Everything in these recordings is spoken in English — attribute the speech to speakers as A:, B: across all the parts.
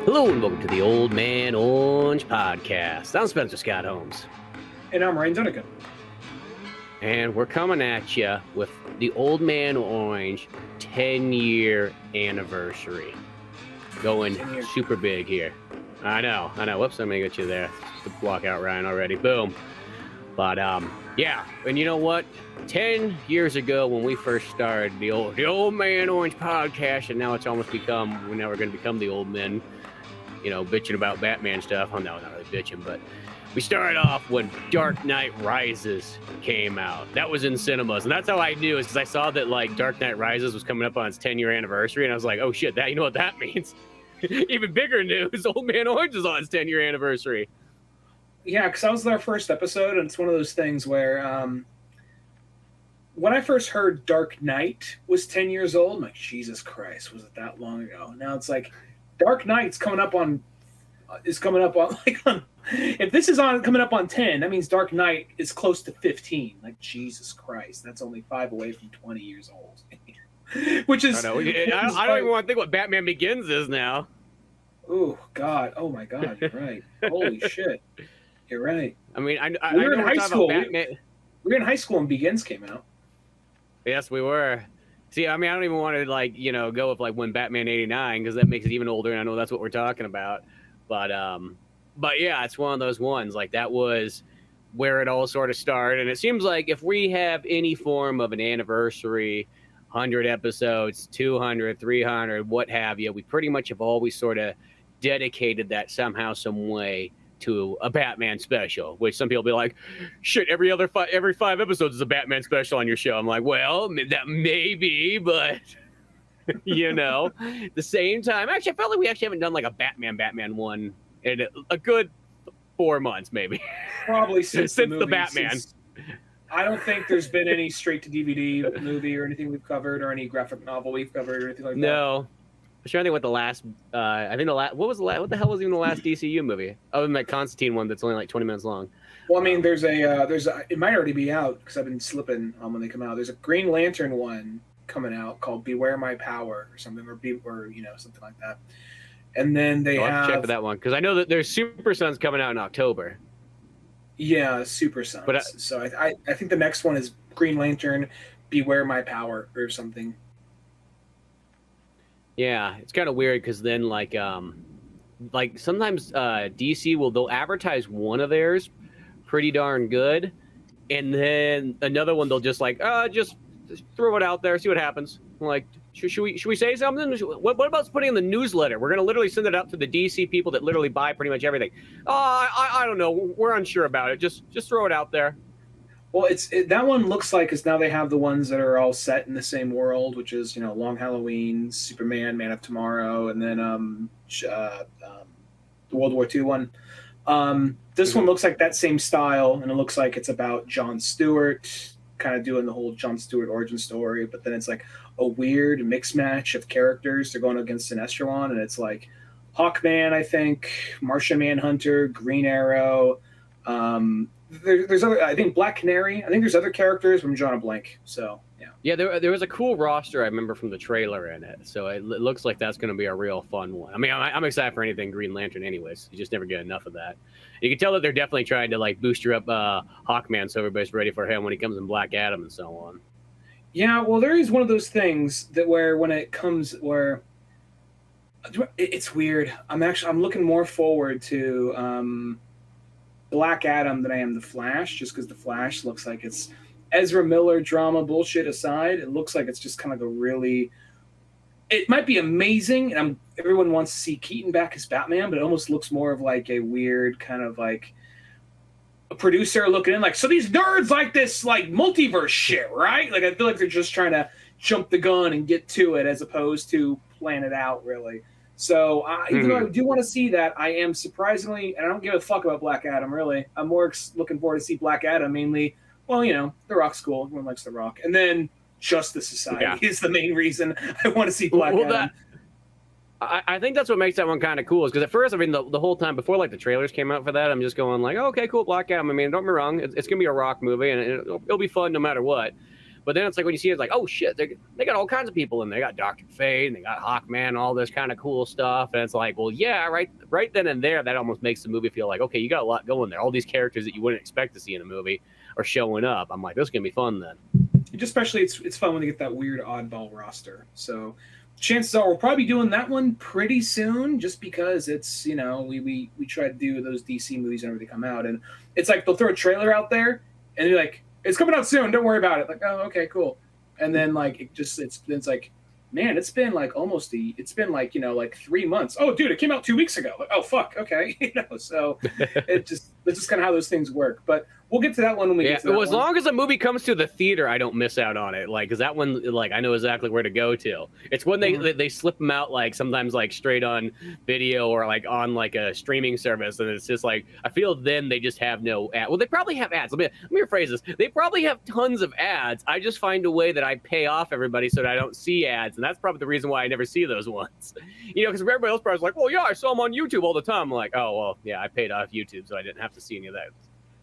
A: Hello and welcome to the Old Man Orange Podcast. I'm Spencer Scott Holmes.
B: And I'm Ryan Dunnigan.
A: And we're coming at you with the Old Man Orange 10-year anniversary. Going super big here. I know. Whoops, I'm going to get you there. To block out Ryan already. Boom. But, yeah. And you know what? 10 years ago when we first started the Old Man Orange Podcast, and now it's almost become, we're going to become the old men, you know, bitching about Batman stuff. Oh, no, not really bitching, but we started off when Dark Knight Rises came out. That was in cinemas, and that's how I knew, is because I saw that, like, Dark Knight Rises was coming up on its 10-year anniversary, and I was like, oh, shit, you know what that means? Even bigger news, Old Man Orange is on its 10-year anniversary.
B: Yeah, because that was our first episode, and it's one of those things where when I first heard Dark Knight was 10 years old, I'm like, Jesus Christ, was it that long ago? Now it's like, Dark Knight's coming up on if this is coming up on 10, that means Dark Knight is close to 15. Like, Jesus Christ, that's only 5 away from 20 years old. Which is... I don't
A: even want to think what Batman Begins is now.
B: Oh, God. Oh, my God. You're right. Holy shit. You're right.
A: I mean, I
B: we
A: know
B: were in high school. We were in high school when Begins came out.
A: Yes, we were. See, I mean, I don't even want to, like, you know, go with, like, when Batman 89, because that makes it even older, and I know that's what we're talking about. But yeah, it's one of those ones. Like, that was where it all sort of started. And it seems like if we have any form of an anniversary, 100 episodes, 200, 300, what have you, we pretty much have always sort of dedicated that somehow, some way to a Batman special, which some people be like, shit, every 5 episodes is a Batman special on your show. I'm like, well, that may be, but you know, the same time, actually, I felt like we actually haven't done like a Batman one in a good 4 months, maybe.
B: Probably since
A: the Batman.
B: I don't think there's been any straight to DVD movie or anything we've covered, or any graphic novel we've covered, or anything like that.
A: No. I'm trying to think what the last, what the hell was even the last DCU movie? Other than that Constantine one that's only like 20 minutes long.
B: Well, I mean, there's it might already be out because I've been slipping when they come out. There's a Green Lantern one coming out called Beware My Power or something, or you know, something like that. And then they
A: have to check for that one because I know that there's Super Sons coming out in October.
B: Yeah, Super Sons. But so I think the next one is Green Lantern, Beware My Power or something.
A: Yeah, it's kind of weird because then like sometimes DC they'll advertise one of theirs pretty darn good, and then another one they'll just like just throw it out there, see what happens. Like, should we say something? What about putting in the newsletter? We're gonna literally send it out to the DC people that literally buy pretty much everything. I don't know, we're unsure about it. Just throw it out there.
B: Well, that one looks like, because now they have the ones that are all set in the same world, which is, you know, Long Halloween, Superman, Man of Tomorrow, and then the World War II one. This one looks like that same style, and it looks like it's about Jon Stewart, kind of doing the whole Jon Stewart origin story, but then it's like a weird mixed match of characters. They're going against Sinestro, and it's like Hawkman, I think, Martian Manhunter, Green Arrow, there's other, I think Black Canary. I think there's other characters from John Blank. So yeah.
A: There was a cool roster I remember from the trailer in it. So it looks like that's going to be a real fun one. I mean, I'm excited for anything Green Lantern, anyways. You just never get enough of that. You can tell that they're definitely trying to like booster up Hawkman, so everybody's ready for him when he comes in Black Adam and so on.
B: Yeah, well, there is one of those things that where when it comes where it's weird. I'm looking more forward to Black Adam than I am the Flash, just because the Flash looks like it's Ezra Miller drama bullshit aside. It looks like it's just kind of a really. It might be amazing, and everyone wants to see Keaton back as Batman, but it almost looks more of like a weird kind of like a producer looking in, like, so these nerds like this like multiverse shit, right? Like, I feel like they're just trying to jump the gun and get to it as opposed to plan it out, really. So even though I do want to see that, I am surprisingly, and I don't give a fuck about Black Adam, really. I'm more looking forward to see Black Adam, mainly, well, you know, The Rock's cool. Everyone likes The Rock. And then Justice Society is the main reason I want to see Black Adam.
A: I think that's what makes that one kind of cool, is because at first, I mean, the whole time, before, like, the trailers came out for that, I'm just going like, oh, okay, cool, Black Adam. I mean, don't get me wrong, it's going to be a Rock movie, and it'll be fun no matter what. But then it's like when you see it, it's like, oh shit, they got all kinds of people in there. They got Dr. Fate, and they got Hawkman, all this kind of cool stuff. And it's like, well, yeah, right then and there, that almost makes the movie feel like, okay, you got a lot going there. All these characters that you wouldn't expect to see in a movie are showing up. I'm like, this is gonna be fun then.
B: Especially it's fun when you get that weird oddball roster. So chances are we'll probably be doing that one pretty soon, just because it's, you know, we try to do those DC movies whenever they come out, and it's like they'll throw a trailer out there and they're like, it's coming out soon, don't worry about it. Like, oh, okay, cool. And then like it's like, man, it's been like 3 months. Oh, dude, it came out 2 weeks ago. Like, oh, fuck, okay. So that's just kind of how those things work. But we'll get to that one when we get to that
A: as long as a movie comes to the theater, I don't miss out on it. Like, because that one, like, I know exactly where to go to. It's when they slip them out, like, sometimes, like, straight on video or, like, on, like, a streaming service. And it's just, like, I feel then they just have no ad. Well, they probably have ads. Let me rephrase this. They probably have tons of ads. I just find a way that I pay off everybody so that I don't see ads. And that's probably the reason why I never see those ones. You know, because everybody else probably is like, well, yeah, I saw them on YouTube all the time. I'm like, oh, well, yeah, I paid off YouTube, so I didn't have to see any of that.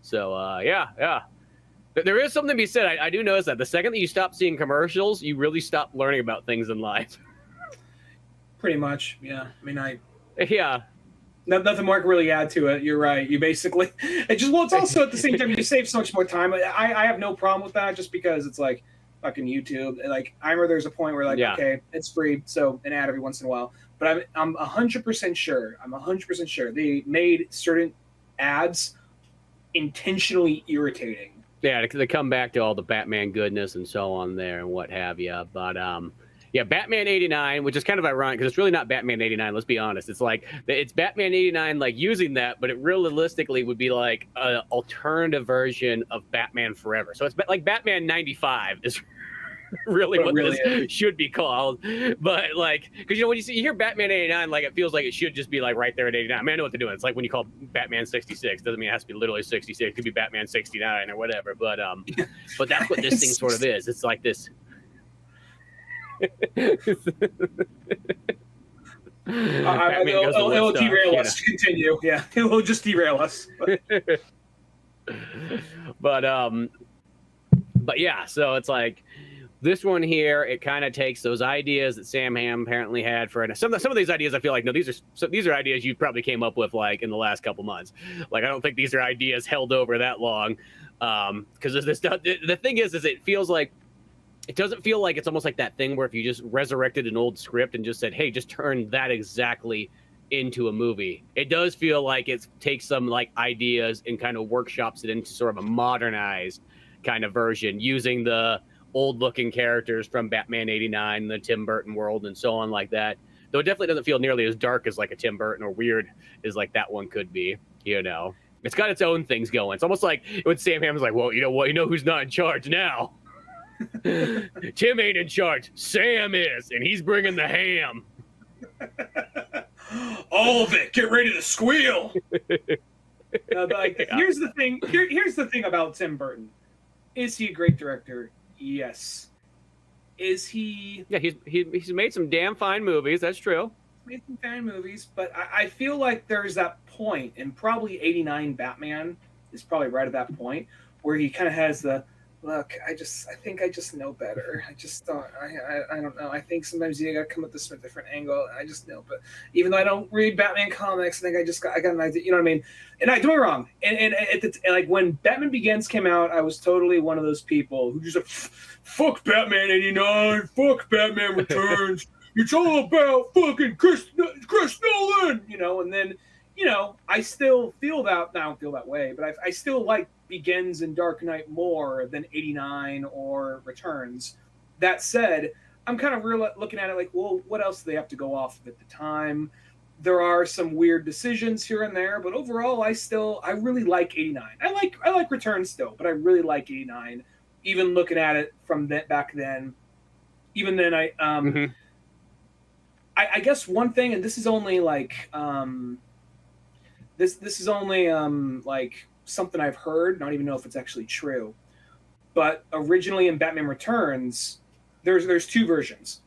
A: So, yeah. There is something to be said. I do notice that the second that you stop seeing commercials, you really stop learning about things in life.
B: Pretty much, yeah. I mean,
A: Yeah.
B: Nothing more I can really add to it. You're right. You basically, it's also at the same time, you save so much more time. I have no problem with that, just because it's like fucking YouTube. Like, I remember there's a point where, like, okay, it's free, so an ad every once in a while. But I'm 100% sure. I'm 100% sure they made certain ads intentionally irritating.
A: Yeah, they come back to all the Batman goodness and so on there and what have you. But yeah, Batman 89, which is kind of ironic because it's really not Batman 89. Let's be honest. It's like it's Batman 89, like using that, but it realistically would be like an alternative version of Batman Forever. So it's like Batman 95 is really what really this should be called. But like, because when you hear Batman 89, like it feels like it should just be like right there at 89. I mean, I know what they're doing. It's like when you call Batman 66, doesn't mean it has to be literally 66. It could be Batman 69 or whatever. But that's what this thing sort of is. It's like this.
B: It will derail us. Continue. Yeah, it will just derail us.
A: But yeah, so it's like this one here. It kind of takes those ideas that Sam Hamm apparently had for it. Some of these ideas, I feel like, no, these are ideas you probably came up with like in the last couple months. Like, I don't think these are ideas held over that long. Because the thing is it feels like. It doesn't feel like it's almost like that thing where if you just resurrected an old script and just said, hey, just turn that exactly into a movie. It does feel like it takes some like ideas and kind of workshops it into sort of a modernized kind of version using the old looking characters from Batman 89, the Tim Burton world and so on like that. Though it definitely doesn't feel nearly as dark as like a Tim Burton or weird as like that one could be, you know. It's got its own things going. It's almost like when Sam Hamm's like, well, you know what? You know who's not in charge now? Tim ain't in charge. Sam is, and he's bringing the ham.
B: All of it. Get ready to squeal. Here's the thing. Here's the thing about Tim Burton. Is he a great director? Yes. Is he?
A: Yeah, he's made some damn fine movies. That's true.
B: Made some fine movies, but I feel like there's that point, and probably 89 Batman is probably right at that point where he kind of has the. Look, I think I just know better. I just don't. I don't know. I think sometimes you gotta come at this from a different angle. I just know, but even though I don't read Batman comics, I think I got an idea. You know what I mean? And I don't get me wrong. And like when Batman Begins came out, I was totally one of those people who just like, fuck Batman 89, fuck Batman Returns. It's all about fucking Chris Nolan, you know. And then, you know, I still feel that. I don't feel that way, but I still like Begins and Dark Knight more than 89 or Returns. That said, I'm kind of looking at it like, well, what else do they have to go off of at the time? There are some weird decisions here and there, but overall, I really like 89. I like Returns still, but I really like 89. Even looking at it from back then, even then, I guess one thing, and this is only like this is only like something I've heard, not even know if it's actually true. But originally in Batman Returns, there's two versions.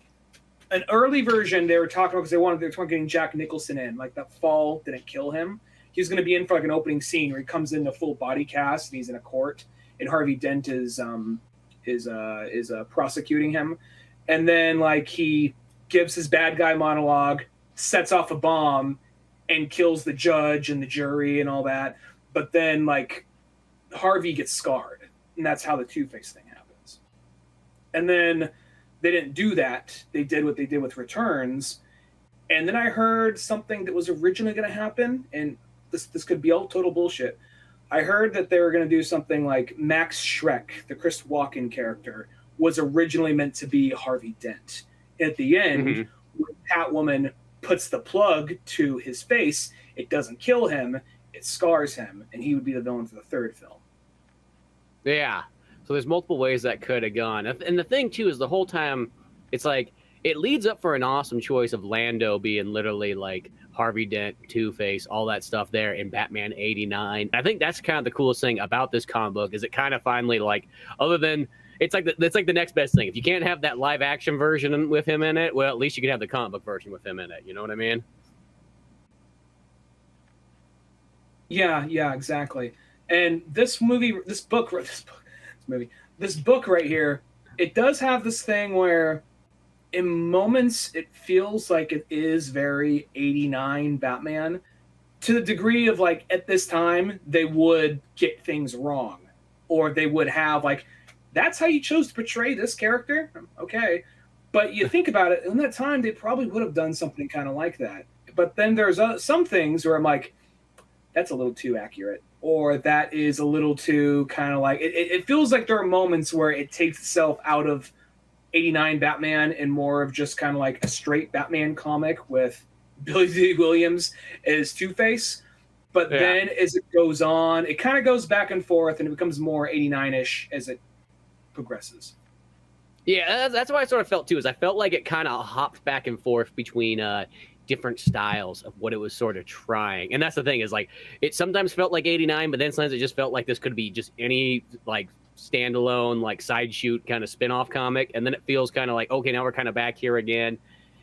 B: An early version they were talking about because they wanted getting Jack Nicholson in, like that fall didn't kill him. He was going to be in for like an opening scene where he comes in a full body cast and he's in a court, and Harvey Dent is is prosecuting him, and then like he gives his bad guy monologue, sets off a bomb, and kills the judge and the jury and all that. But then like Harvey gets scarred, and that's how the Two-Face thing happens. And then they didn't do that. They did what they did with Returns. And then I heard something that was originally going to happen, and this could be all total bullshit. I heard that they were going to do something like Max Schreck, the Chris Walken character, was originally meant to be Harvey Dent. At the end, when Catwoman puts the plug to his face, it doesn't kill him, it scars him, and he would be the villain for the third film.
A: Yeah. So there's multiple ways that could have gone. And the thing, too, is the whole time, it's like, it leads up for an awesome choice of Lando being literally like Harvey Dent, Two-Face, all that stuff there in Batman 89. I think that's kind of the coolest thing about this comic book is it kind of finally like, other than, it's like the next best thing. If you can't have that live action version with him in it, well, at least you can have the comic book version with him in it. You know what I mean?
B: Yeah, exactly. And this book right here, it does have this thing where in moments it feels like it is very 89 Batman, to the degree of like at this time they would get things wrong, or they would have like, that's how you chose to portray this character? Okay. But you think about it, in that time they probably would have done something kind of like that. But then there's some things where I'm like, that's a little too accurate, or that is a little too kind of like, it feels like there are moments where it takes itself out of 89 Batman and more of just kind of like a straight Batman comic with Billy D. Williams as Two-Face. But then as it goes on, it kind of goes back and forth, and it becomes more 89-ish as it progresses.
A: Yeah, that's what I sort of felt too, is I felt like it kind of hopped back and forth between different styles of what it was sort of trying. And that's the thing, is like, it sometimes felt like 89, but then sometimes it just felt like this could be just any like standalone like side shoot kind of spin-off comic, and then it feels kind of like, okay, now we're kind of back here again,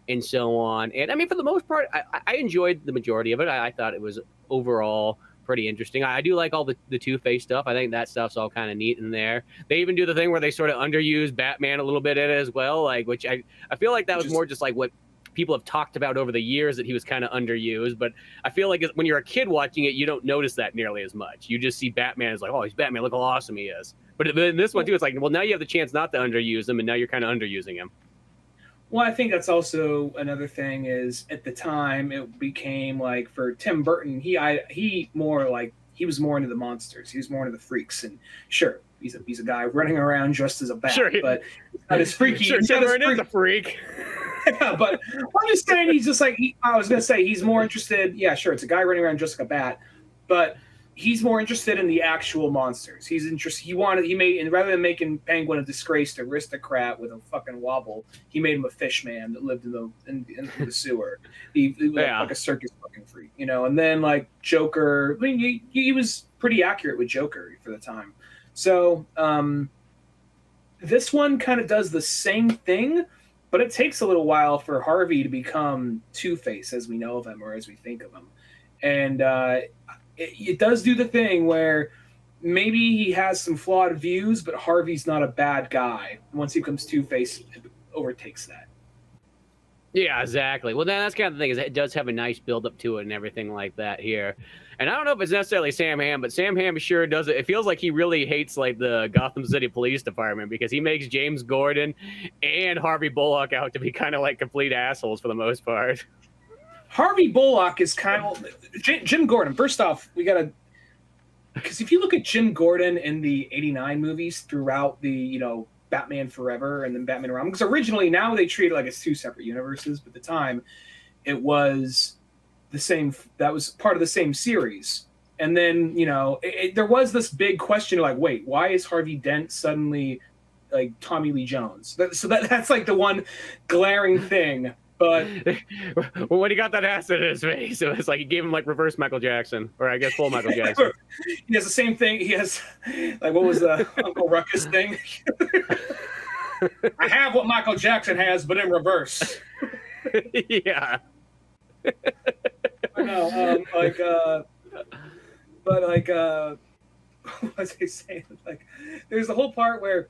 A: and so on. And I mean, for the most part, I enjoyed the majority of it. I thought it was overall pretty interesting. I do like all the Two-Face stuff. I think that stuff's all kind of neat in there. They even do the thing where they sort of underuse Batman a little bit in it as well, like, which I feel like that was more just like what people have talked about over the years, that he was kind of underused. But I feel like when you're a kid watching it, you don't notice that nearly as much. You just see Batman as like, oh, he's Batman, look how awesome he is. But in this one too, it's like, well, now you have the chance not to underuse him, and now you're kind of underusing him.
B: Well, I think that's also another thing, is at the time it became like, for Tim Burton, he was more into the monsters, he was more into the freaks, and sure, he's a guy running around dressed as a bat,
A: sure,
B: but not as freaky.
A: Sure, Tim Burton is a freak.
B: Yeah, but I'm just saying, he's just like, I was gonna say he's more interested. Yeah, sure, it's a guy running around dressed like a bat, but he's more interested in the actual monsters. He's interested. He made, and rather than making Penguin a disgraced aristocrat with a fucking wobble, he made him a fish man that lived in the sewer. He was like a circus fucking freak, you know. And then like Joker, I mean, he was pretty accurate with Joker for the time. So this one kind of does the same thing, but it takes a little while for Harvey to become Two-Face as we know of him, or as we think of him, and it does do the thing where maybe he has some flawed views, but Harvey's not a bad guy. Once he becomes Two-Face, it overtakes that.
A: Yeah, exactly. Well, that's kind of the thing, is it does have a nice build up to it and everything like that here. And I don't know if it's necessarily Sam Hamm, but Sam Hamm sure does it. It feels like he really hates like the Gotham City Police Department, because he makes James Gordon and Harvey Bullock out to be kind of like complete assholes for the most part.
B: Harvey Bullock is kind of Jim Gordon. First off, we gotta, because if you look at Jim Gordon in the '89 movies throughout the Batman Forever and then Batman Around, because originally, now they treat it like it's two separate universes, but at the time it was the same. That was part of the same series. And then there was this big question like, wait, why is Harvey Dent suddenly like Tommy Lee Jones? That's like the one glaring thing. But
A: well, when he got that acid in his face, it was like he gave him like reverse Michael Jackson, or I guess full Michael Jackson.
B: He has the same thing. He has like, what was the Uncle Ruckus thing? I have what Michael Jackson has, but in reverse.
A: Yeah.
B: I know. What was I saying? Like, there's the whole part where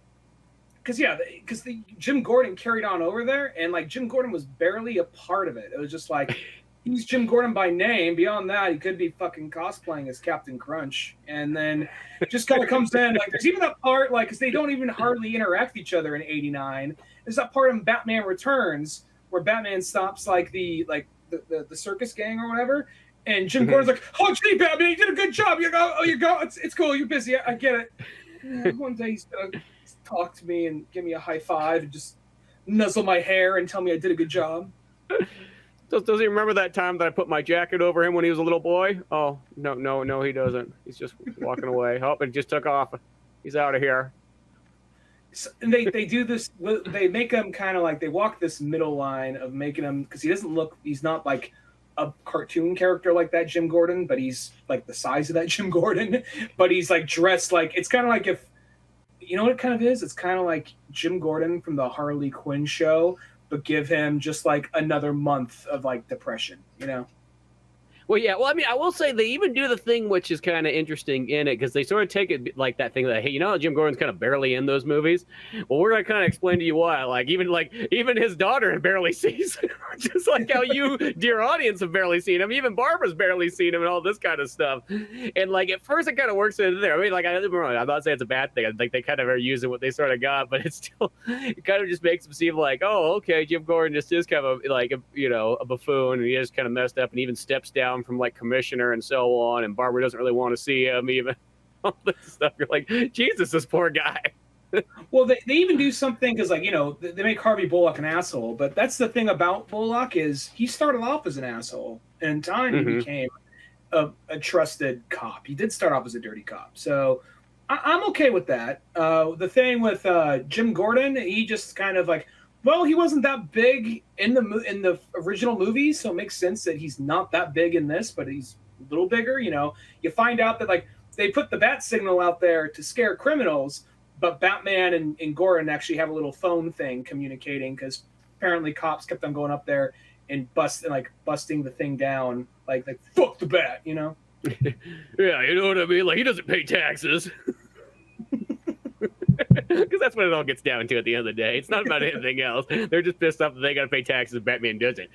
B: because Jim Gordon carried on over there, and like Jim Gordon was barely a part of it. It was just like he's Jim Gordon by name. Beyond that, he could be fucking cosplaying as Captain Crunch, and then just kind of comes in. Like there's even that part like because they don't even hardly interact with each other in '89. There's that part in Batman Returns where Batman stops like the circus gang or whatever, and Jim Gordon's like, "Oh, gee, Batman, you did a good job. You go, it's cool. You're busy. I get it." Yeah, one day he's gonna talk to me and give me a high five and just nuzzle my hair and tell me I did a good job.
A: Does he remember that time that I put my jacket over him when he was a little boy? Oh, no, he doesn't. He's just walking away. Oh, it just took off. He's out of here.
B: So, and they do this. They make him kind of like they walk this middle line of making him because he's not like a cartoon character like that Jim Gordon, but he's like the size of that Jim Gordon. But he's like dressed like it's kind of like if you know what it kind of is. It's kind of like Jim Gordon from the Harley Quinn show, but give him just like another month of like depression. You know.
A: Well, yeah. Well, I mean, I will say they even do the thing which is kind of interesting in it because they sort of take it like that thing that, hey, you know, Jim Gordon's kind of barely in those movies. Well, we're gonna kind of explain to you why. Like even his daughter barely sees him, just like how you, dear audience, have barely seen him. Even Barbara's barely seen him and all this kind of stuff. And like at first, it kind of works in there. I mean, like I'm not saying it's a bad thing. I think they kind of are using what they sort of got, but it's still it kind of just makes them seem like, oh, okay, Jim Gordon just is kind of a buffoon, and he is kind of messed up, and even steps down from like commissioner and so on, and Barbara doesn't really want to see him even all this stuff. You're like, Jesus, this poor guy.
B: Well, they even do something because like they make Harvey Bullock an asshole, but that's the thing about Bullock is he started off as an asshole, and in time he became a trusted cop. He did start off as a dirty cop, so I'm okay with that. The thing with Jim Gordon, he just kind of like. Well, he wasn't that big in the original movie, so it makes sense that he's not that big in this, but he's a little bigger. You know, you find out that like they put the bat signal out there to scare criminals, but Batman and Gordon actually have a little phone thing communicating because apparently cops kept on going up there and busting the thing down, like fuck the bat, you know?
A: Yeah, you know what I mean. Like he doesn't pay taxes. Because that's what it all gets down to at the end of the day. It's not about anything else. They're just pissed off that they got to pay taxes and Batman doesn't.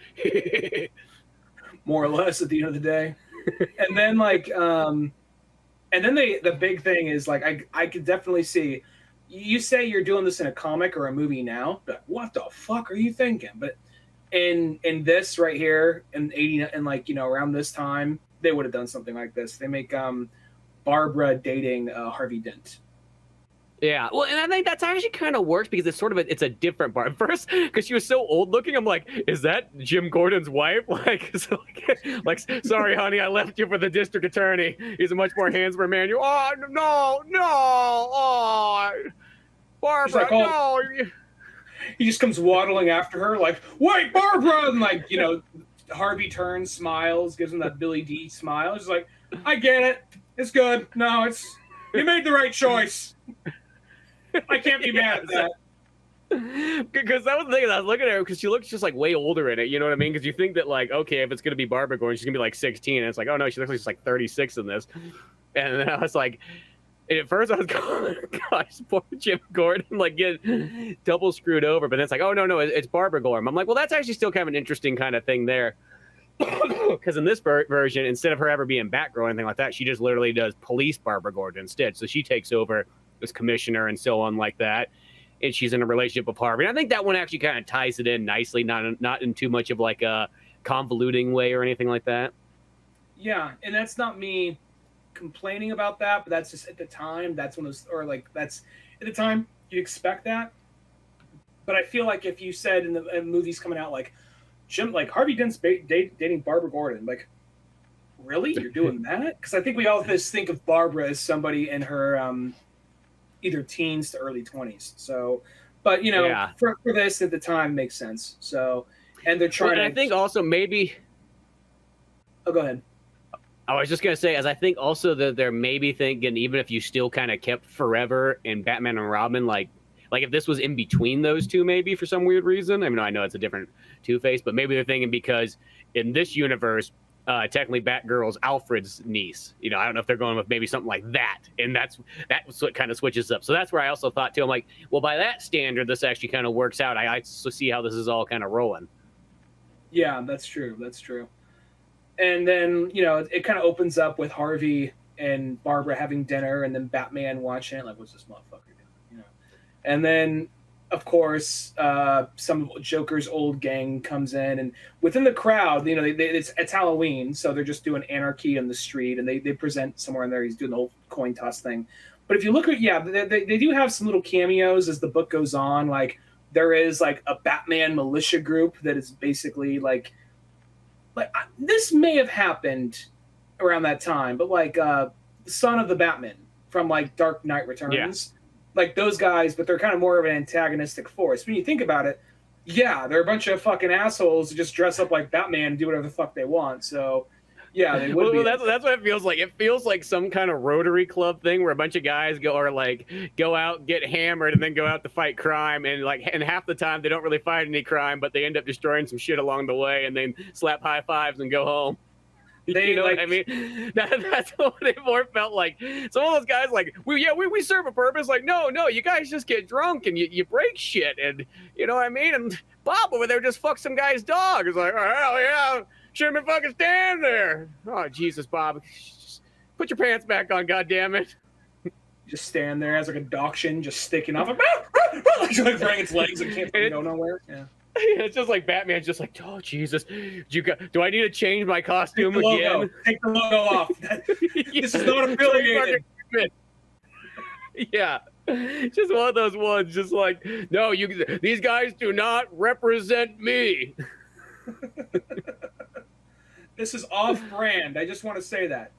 B: More or less at the end of the day. And then the big thing is like I could definitely see you say you're doing this in a comic or a movie now, but what the fuck are you thinking? But in this right here in 80 and around this time, they would have done something like this. They make Barbara dating Harvey Dent.
A: Yeah, well, and I think that's actually kind of works because it's a different part. First, because she was so old looking, I'm like, is that Jim Gordon's wife? Like, sorry, honey, I left you for the district attorney. He's a much more handsome man. You, Barbara,
B: like, no. He just comes waddling after her, like, wait, Barbara, and Harvey turns, smiles, gives him that Billy D smile. He's like, I get it, it's good. No, you made the right choice. I can't be mad at that.
A: Because that was the thing I was looking at her because she looks just like way older in it. You know what I mean? Because you think that like, okay, if it's gonna be Barbara Gordon, she's gonna be like 16, and it's like, oh no, she looks like she's like 36 in this. And then I was like, at first I was going, gosh, poor Jim Gordon, like getting double screwed over. But then it's like, oh no, it's Barbara Gordon. I'm like, well, that's actually still kind of an interesting kind of thing there. Because in this version, instead of her ever being Batgirl or anything like that, she just literally does police Barbara Gordon instead. So she takes over as commissioner and so on like that, and she's in a relationship with Harvey. And I think that one actually kind of ties it in nicely, not in too much of like a convoluting way or anything like that.
B: Yeah, and that's not me complaining about that, but that's just at the time. That's when it was, or like that's at the time you'd expect that. But I feel like if you said in the movies coming out like Jim, like Harvey Dent's dating Barbara Gordon, like really, you're doing that? Because I think we all just think of Barbara as somebody in her either teens to early 20s. So, but for this at the time makes sense. So, and they're trying to.
A: I think also maybe.
B: Oh, go ahead.
A: I was just gonna say, as I think also that they're maybe thinking, even if you still kind of kept Forever and Batman and Robin, like if this was in between those two, maybe for some weird reason. I mean, I know it's a different Two-Face, but maybe they're thinking because in this universe, technically Batgirl's Alfred's niece. You know, I don't know if they're going with maybe something like that, and that's what kind of switches up. So that's where I also thought too. I'm like, well, by that standard, this actually kind of works out. I see how this is all kind of rolling.
B: Yeah, that's true. That's true. And then, you know, it kind of opens up with Harvey and Barbara having dinner, and then Batman watching it, like, what's this motherfucker doing? You know, and then, of course, some of Joker's old gang comes in, and within the crowd, you know, it's Halloween, so they're just doing anarchy in the street, and they present somewhere in there. He's doing the whole coin toss thing. But if you look at, yeah, they do have some little cameos as the book goes on. Like, there is like a Batman militia group that is basically like this may have happened around that time, but like the son of the Batman from like Dark Knight Returns, like those guys, but they're kind of more of an antagonistic force. When you think about it, yeah, they're a bunch of fucking assholes who just dress up like Batman and do whatever the fuck they want. So yeah, they would be.
A: That's what it feels like. It feels like some kind of Rotary Club thing where a bunch of guys go out, get hammered, and then go out to fight crime. And half the time they don't really fight any crime, but they end up destroying some shit along the way, and then slap high fives and go home. You know what I mean? That's what it more felt like. Some of those guys, like, we serve a purpose. Like, no, you guys just get drunk and you break shit, and you know what I mean? And Bob over there just fucked some guy's dog. It's like, oh, hell yeah. Shouldn't have been fucking standing there. Oh, Jesus, Bob. Just put your pants back on, goddammit.
B: Just stand there as like a dachshund just sticking off. Like running its legs and can't go nowhere. Yeah.
A: It's just like Batman's just like, oh, Jesus. Do I need to change my costume again?
B: Take the logo off. This is not affiliated.
A: Yeah. Just one of those ones, just like, no, these guys do not represent me.
B: This is off-brand. I just want to say that.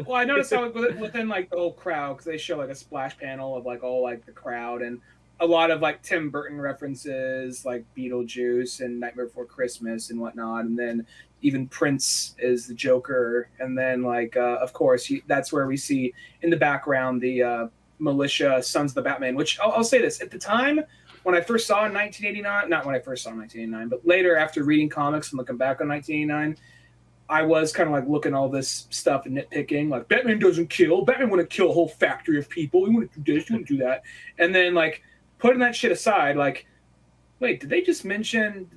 B: Well, I noticed how within like the whole crowd, because they show like a splash panel of like all like the crowd and a lot of like Tim Burton references, like Beetlejuice and Nightmare Before Christmas and whatnot, and then even Prince is the Joker, and then like of course that's where we see in the background the militia Sons of the Batman. Which I'll say this: at the time when I first saw in 1989, not when I first saw in 1989, but later after reading comics and looking back on 1989. I was kind of like looking all this stuff and nitpicking, like Batman doesn't kill. Batman wouldn't kill a whole factory of people. He wouldn't do this. He wouldn't do that. And then like putting that shit aside, like, wait, did they mention?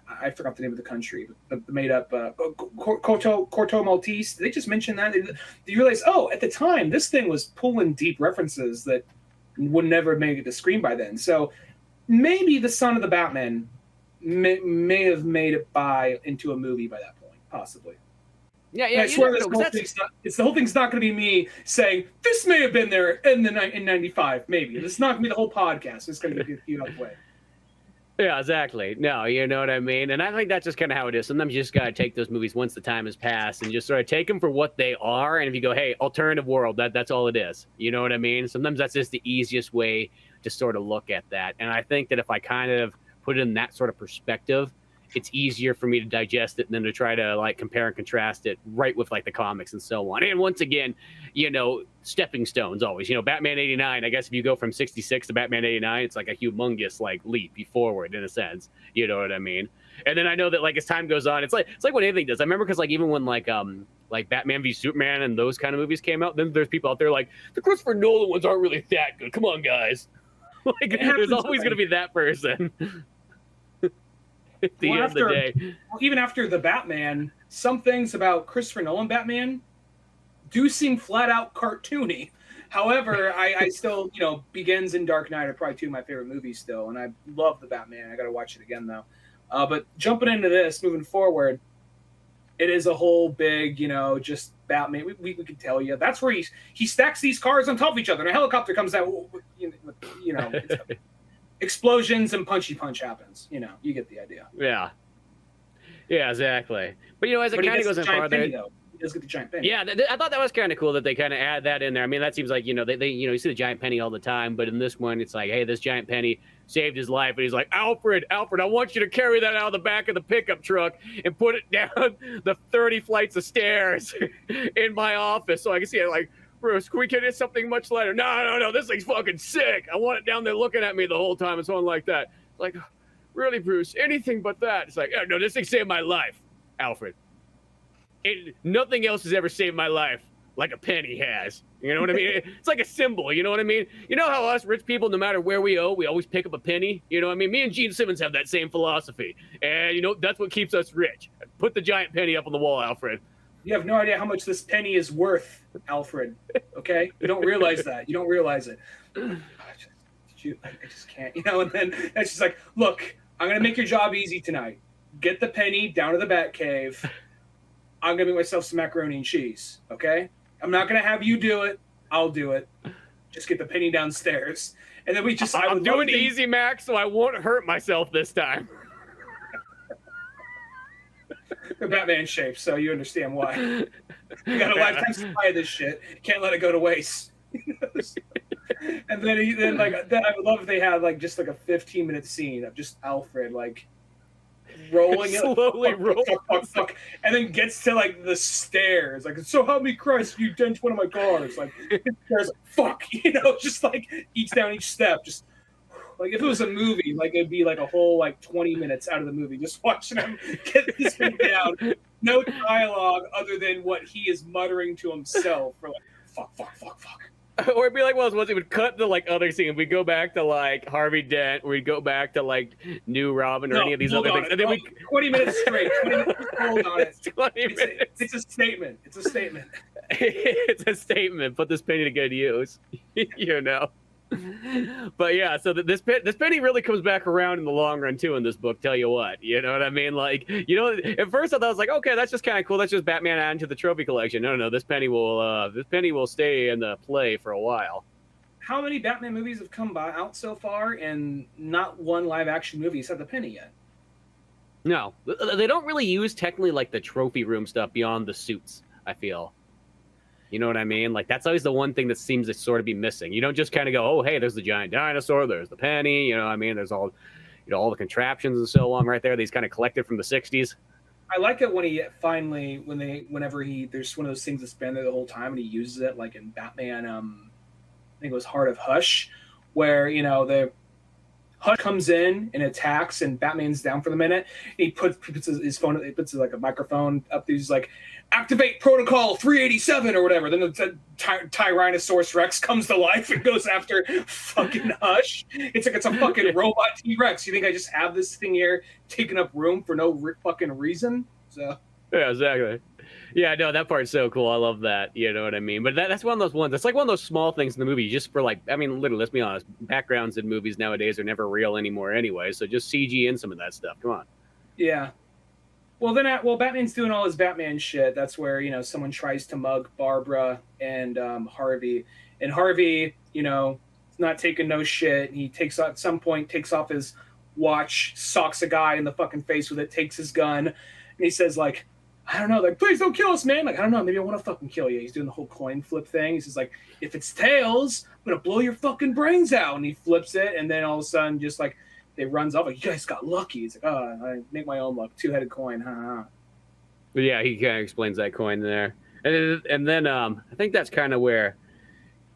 B: I forgot the name of the country, the made up Corto Maltese. Did they just mention that? Did you realize? Oh, at the time, this thing was pulling deep references that would never have made it to screen by then. So maybe the son of the Batman may have made it into a movie by that point, possibly.
A: Yeah.
B: I swear the whole thing's not going to be me saying this may have been there in '95. Maybe it's not going to be the whole podcast. It's going to be a few other way.
A: Yeah, exactly. No, you know what I mean? And I think that's just kind of how it is. Sometimes you just got to take those movies once the time has passed and just sort of take them for what they are. And if you go, hey, alternative world, that's all it is. You know what I mean? Sometimes that's just the easiest way to sort of look at that. And I think that if I kind of put it in that sort of perspective, it's easier for me to digest it than to try to like compare and contrast it right with like the comics and so on. And once again, you know, stepping stones always, you know, Batman 89, I guess if you go from 66 to Batman 89, it's like a humongous like leap forward in a sense, you know what I mean? And then I know that like as time goes on, it's like what anything does. I remember because like even when like Batman v Superman and those kind of movies came out, then there's people out there like the Christopher Nolan ones aren't really that good. Come on, guys. Like there's always going to be that person. At the end of the day.
B: Even after the Batman, some things about Christopher Nolan Batman do seem flat out cartoony. However, I still, you know, Begins and Dark Knight are probably two of my favorite movies still, and I love the Batman. I got to watch it again though. But jumping into this, moving forward, it is a whole big, you know, just Batman. We could tell you that's where he stacks these cars on top of each other, and a helicopter comes out. You know, explosions and punchy punch happens. You know, you get the idea.
A: Yeah, exactly. But you know, as it kind of goes in farther,
B: he does get the giant penny.
A: Yeah, I thought that was kind of cool that they kind of add that in there. I mean, that seems like, you know, they you know, you see the giant penny all the time, but in this one, it's like, hey, this giant penny saved his life, and he's like, Alfred, I want you to carry that out of the back of the pickup truck and put it down the 30 flights of stairs in my office so I can see it. Like, Bruce, can we get something much lighter? No, this thing's fucking sick. I want it down there looking at me the whole time and so on like that. Like, really, Bruce, anything but that. It's like, oh, no, this thing saved my life, Alfred. Nothing else has ever saved my life like a penny has. You know what I mean? It's like a symbol, you know what I mean? You know how us rich people, no matter where we owe, we always pick up a penny? You know what I mean? Me and Gene Simmons have that same philosophy. And, you know, that's what keeps us rich. Put the giant penny up on the wall, Alfred.
B: You have no idea how much this penny is worth, Alfred. Okay? You don't realize that. You don't realize it. I just can't. You know, and then it's just like, look, I'm going to make your job easy tonight. Get the penny down to the Batcave. I'm going to make myself some macaroni and cheese, okay? I'm not going to have you do it. I'll do it. Just get the penny downstairs. And then we just...
A: I'm doing easy, Max, so I won't hurt myself this time.
B: The Batman shape, so you understand why. You got a lifetime supply of this shit. Can't let it go to waste. And then I would love if they had like just like a 15-minute scene of just Alfred like rolling
A: slowly rolling,
B: and then gets to like the stairs, like, so help me Christ, you dent one of my cars, like, there's like, fuck, you know, just like down each step, just like if it was a movie, like it'd be like a whole like 20 minutes out of the movie just watching him get this thing down, no dialogue other than what he is muttering to himself for like fuck.
A: Or it'd be like one of those ones that would cut to like other scenes. We'd go back to like Harvey Dent. We'd go back to like New Robin or any of these other things. And then
B: 20 minutes straight. 20 minutes, hold on it.
A: 20 minutes.
B: It's a statement. It's a statement.
A: It's a statement. Put this penny to good use. You know. But yeah, so this penny really comes back around in the long run too in this book. Tell you what, you know what I mean? Like, you know, at first I thought I was like, okay, that's just kind of cool. That's just Batman adding to the trophy collection. No, this penny will stay in the play for a while.
B: How many Batman movies have come out so far, and not one live action movie has had the penny yet?
A: No, they don't really use technically like the trophy room stuff beyond the suits, I feel. You know what I mean? Like, that's always the one thing that seems to sort of be missing. You don't just kind of go, oh, hey, there's the giant dinosaur, there's the penny, you know what I mean? There's all, you know, all the contraptions and so on right there. These kind of collected from the 60s.
B: I like it when he finally, whenever there's one of those things that's been there the whole time and he uses it, like in Batman, I think it was Heart of Hush, where, you know, the Hush comes in and attacks and Batman's down for the minute. He puts his phone, he puts like a microphone up there. He's like, activate protocol 387 or whatever. Then the Tyrannosaurus Rex comes to life and goes after fucking Hush. It's like it's a fucking robot T-Rex. You think I just have this thing here taking up room for no fucking reason? So
A: yeah, exactly. Yeah, no, that part's so cool. I love that. You know what I mean? But that's one of those ones. That's like one of those small things in the movie. Just for like, I mean, literally, let's be honest. Backgrounds in movies nowadays are never real anymore anyway. So just CG in some of that stuff. Come on.
B: Yeah. Well, Batman's doing all his Batman shit. That's where, you know, someone tries to mug Barbara and Harvey. And Harvey, you know, is not taking no shit. He at some point takes off his watch, socks a guy in the fucking face with it, takes his gun, and he says, like, I don't know, like, please don't kill us, man. Like, I don't know, maybe I want to fucking kill you. He's doing the whole coin flip thing. He's just like, if it's tails, I'm going to blow your fucking brains out. And he flips it, and then all of a sudden, just like, it runs off, like, you guys got lucky. He's like, oh, I make my own luck. Two-headed coin, ha.
A: But yeah, he kind of explains that coin there. And then I think that's kind of where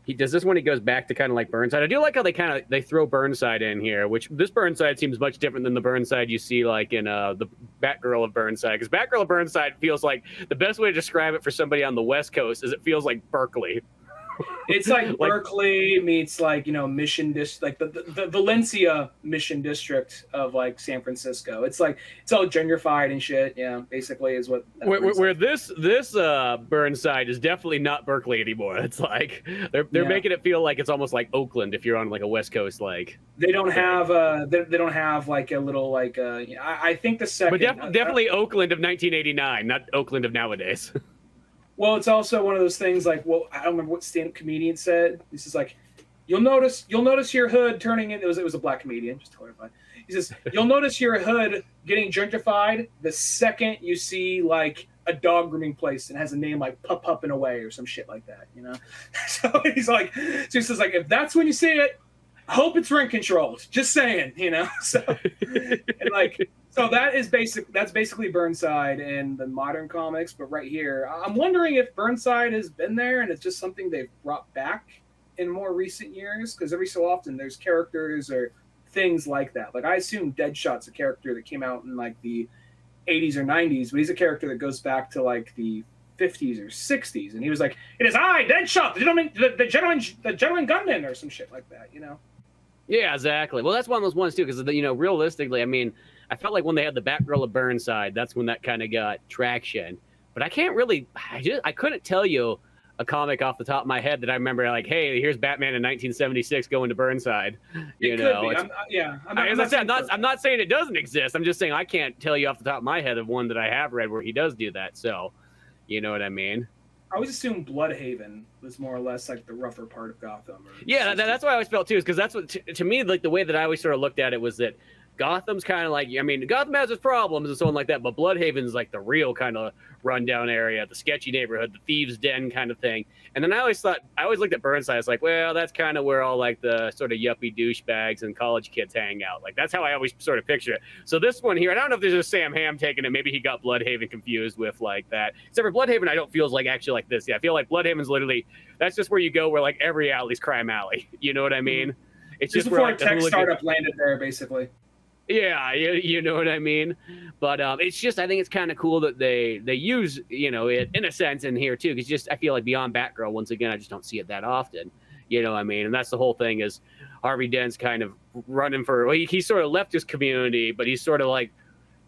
A: he does this when he goes back to kind of like Burnside. I do like how they throw Burnside in here, which this Burnside seems much different than the Burnside you see like in the Batgirl of Burnside. Because Batgirl of Burnside feels like the best way to describe it for somebody on the West Coast is it feels like Berkeley.
B: It's like Berkeley meets like, you know, Mission District, like the Valencia Mission District of like San Francisco. It's like it's all gentrified and shit. Yeah, basically is what.
A: Where this Burnside is definitely not Berkeley anymore. It's like they're making it feel like it's almost like Oakland if you're on like a West Coast like.
B: They don't have they don't have like a little like I think the second.
A: But definitely Oakland of 1989, not Oakland of nowadays.
B: Well, it's also one of those things like, well, I don't remember what stand-up comedian said. This is like, you'll notice your hood turning in. It was a black comedian, just to clarify. He says, you'll notice your hood getting gentrified the second you see like a dog grooming place and has a name like Pup and Away or some shit like that, you know? So he says like, if that's when you see it, I hope it's rent controlled. Just saying, you know? So, and like, so that's basically Burnside in the modern comics, but right here, I'm wondering if Burnside has been there and it's just something they've brought back in more recent years, because every so often there's characters or things like that. Like, I assume Deadshot's a character that came out in like the 80s or 90s, but he's a character that goes back to like the 50s or 60s, and he was like, "It is I, Deadshot, the gentleman gunman," or some shit like that, you know?
A: Yeah, exactly. Well, that's one of those ones too, because realistically, I mean, I felt like when they had the Batgirl of Burnside, that's when that kind of got traction. But I can't really, I couldn't tell you a comic off the top of my head that I remember, like, hey, here's Batman in 1976 going to Burnside.
B: It could be.
A: I'm not saying it doesn't exist. I'm just saying I can't tell you off the top of my head of one that I have read where he does do that. So, you know what I mean?
B: I always assumed Bloodhaven was more or less like the rougher part of Gotham.
A: Yeah, that's what I always felt too, is because that's what, to me, like the way that I always sort of looked at it was that Gotham's kind of like, I mean, Gotham has its problems and so on like that, but Bloodhaven's like the real kind of rundown area, the sketchy neighborhood, the thieves' den kind of thing. And then I always looked at Burnside, it's like, well, that's kind of where all like the sort of yuppie douchebags and college kids hang out. Like, that's how I always sort of picture it. So this one here, I don't know if there's just Sam Hamm taking it. Maybe he got Bloodhaven confused with like that. Except for Bloodhaven, I don't feel like actually like this. Yeah, I feel like Bloodhaven's literally, that's just where you go where like every alley's crime alley. You know what I mean? It's just
B: before
A: where
B: a tech startup landed there, basically.
A: Yeah, you know what I mean? But it's just, I think it's kind of cool that they use, it in a sense in here too, because just I feel like beyond Batgirl, once again, I just don't see it that often. You know what I mean? And that's the whole thing is Harvey Dent's kind of running for, well, he sort of left his community, but he's sort of like,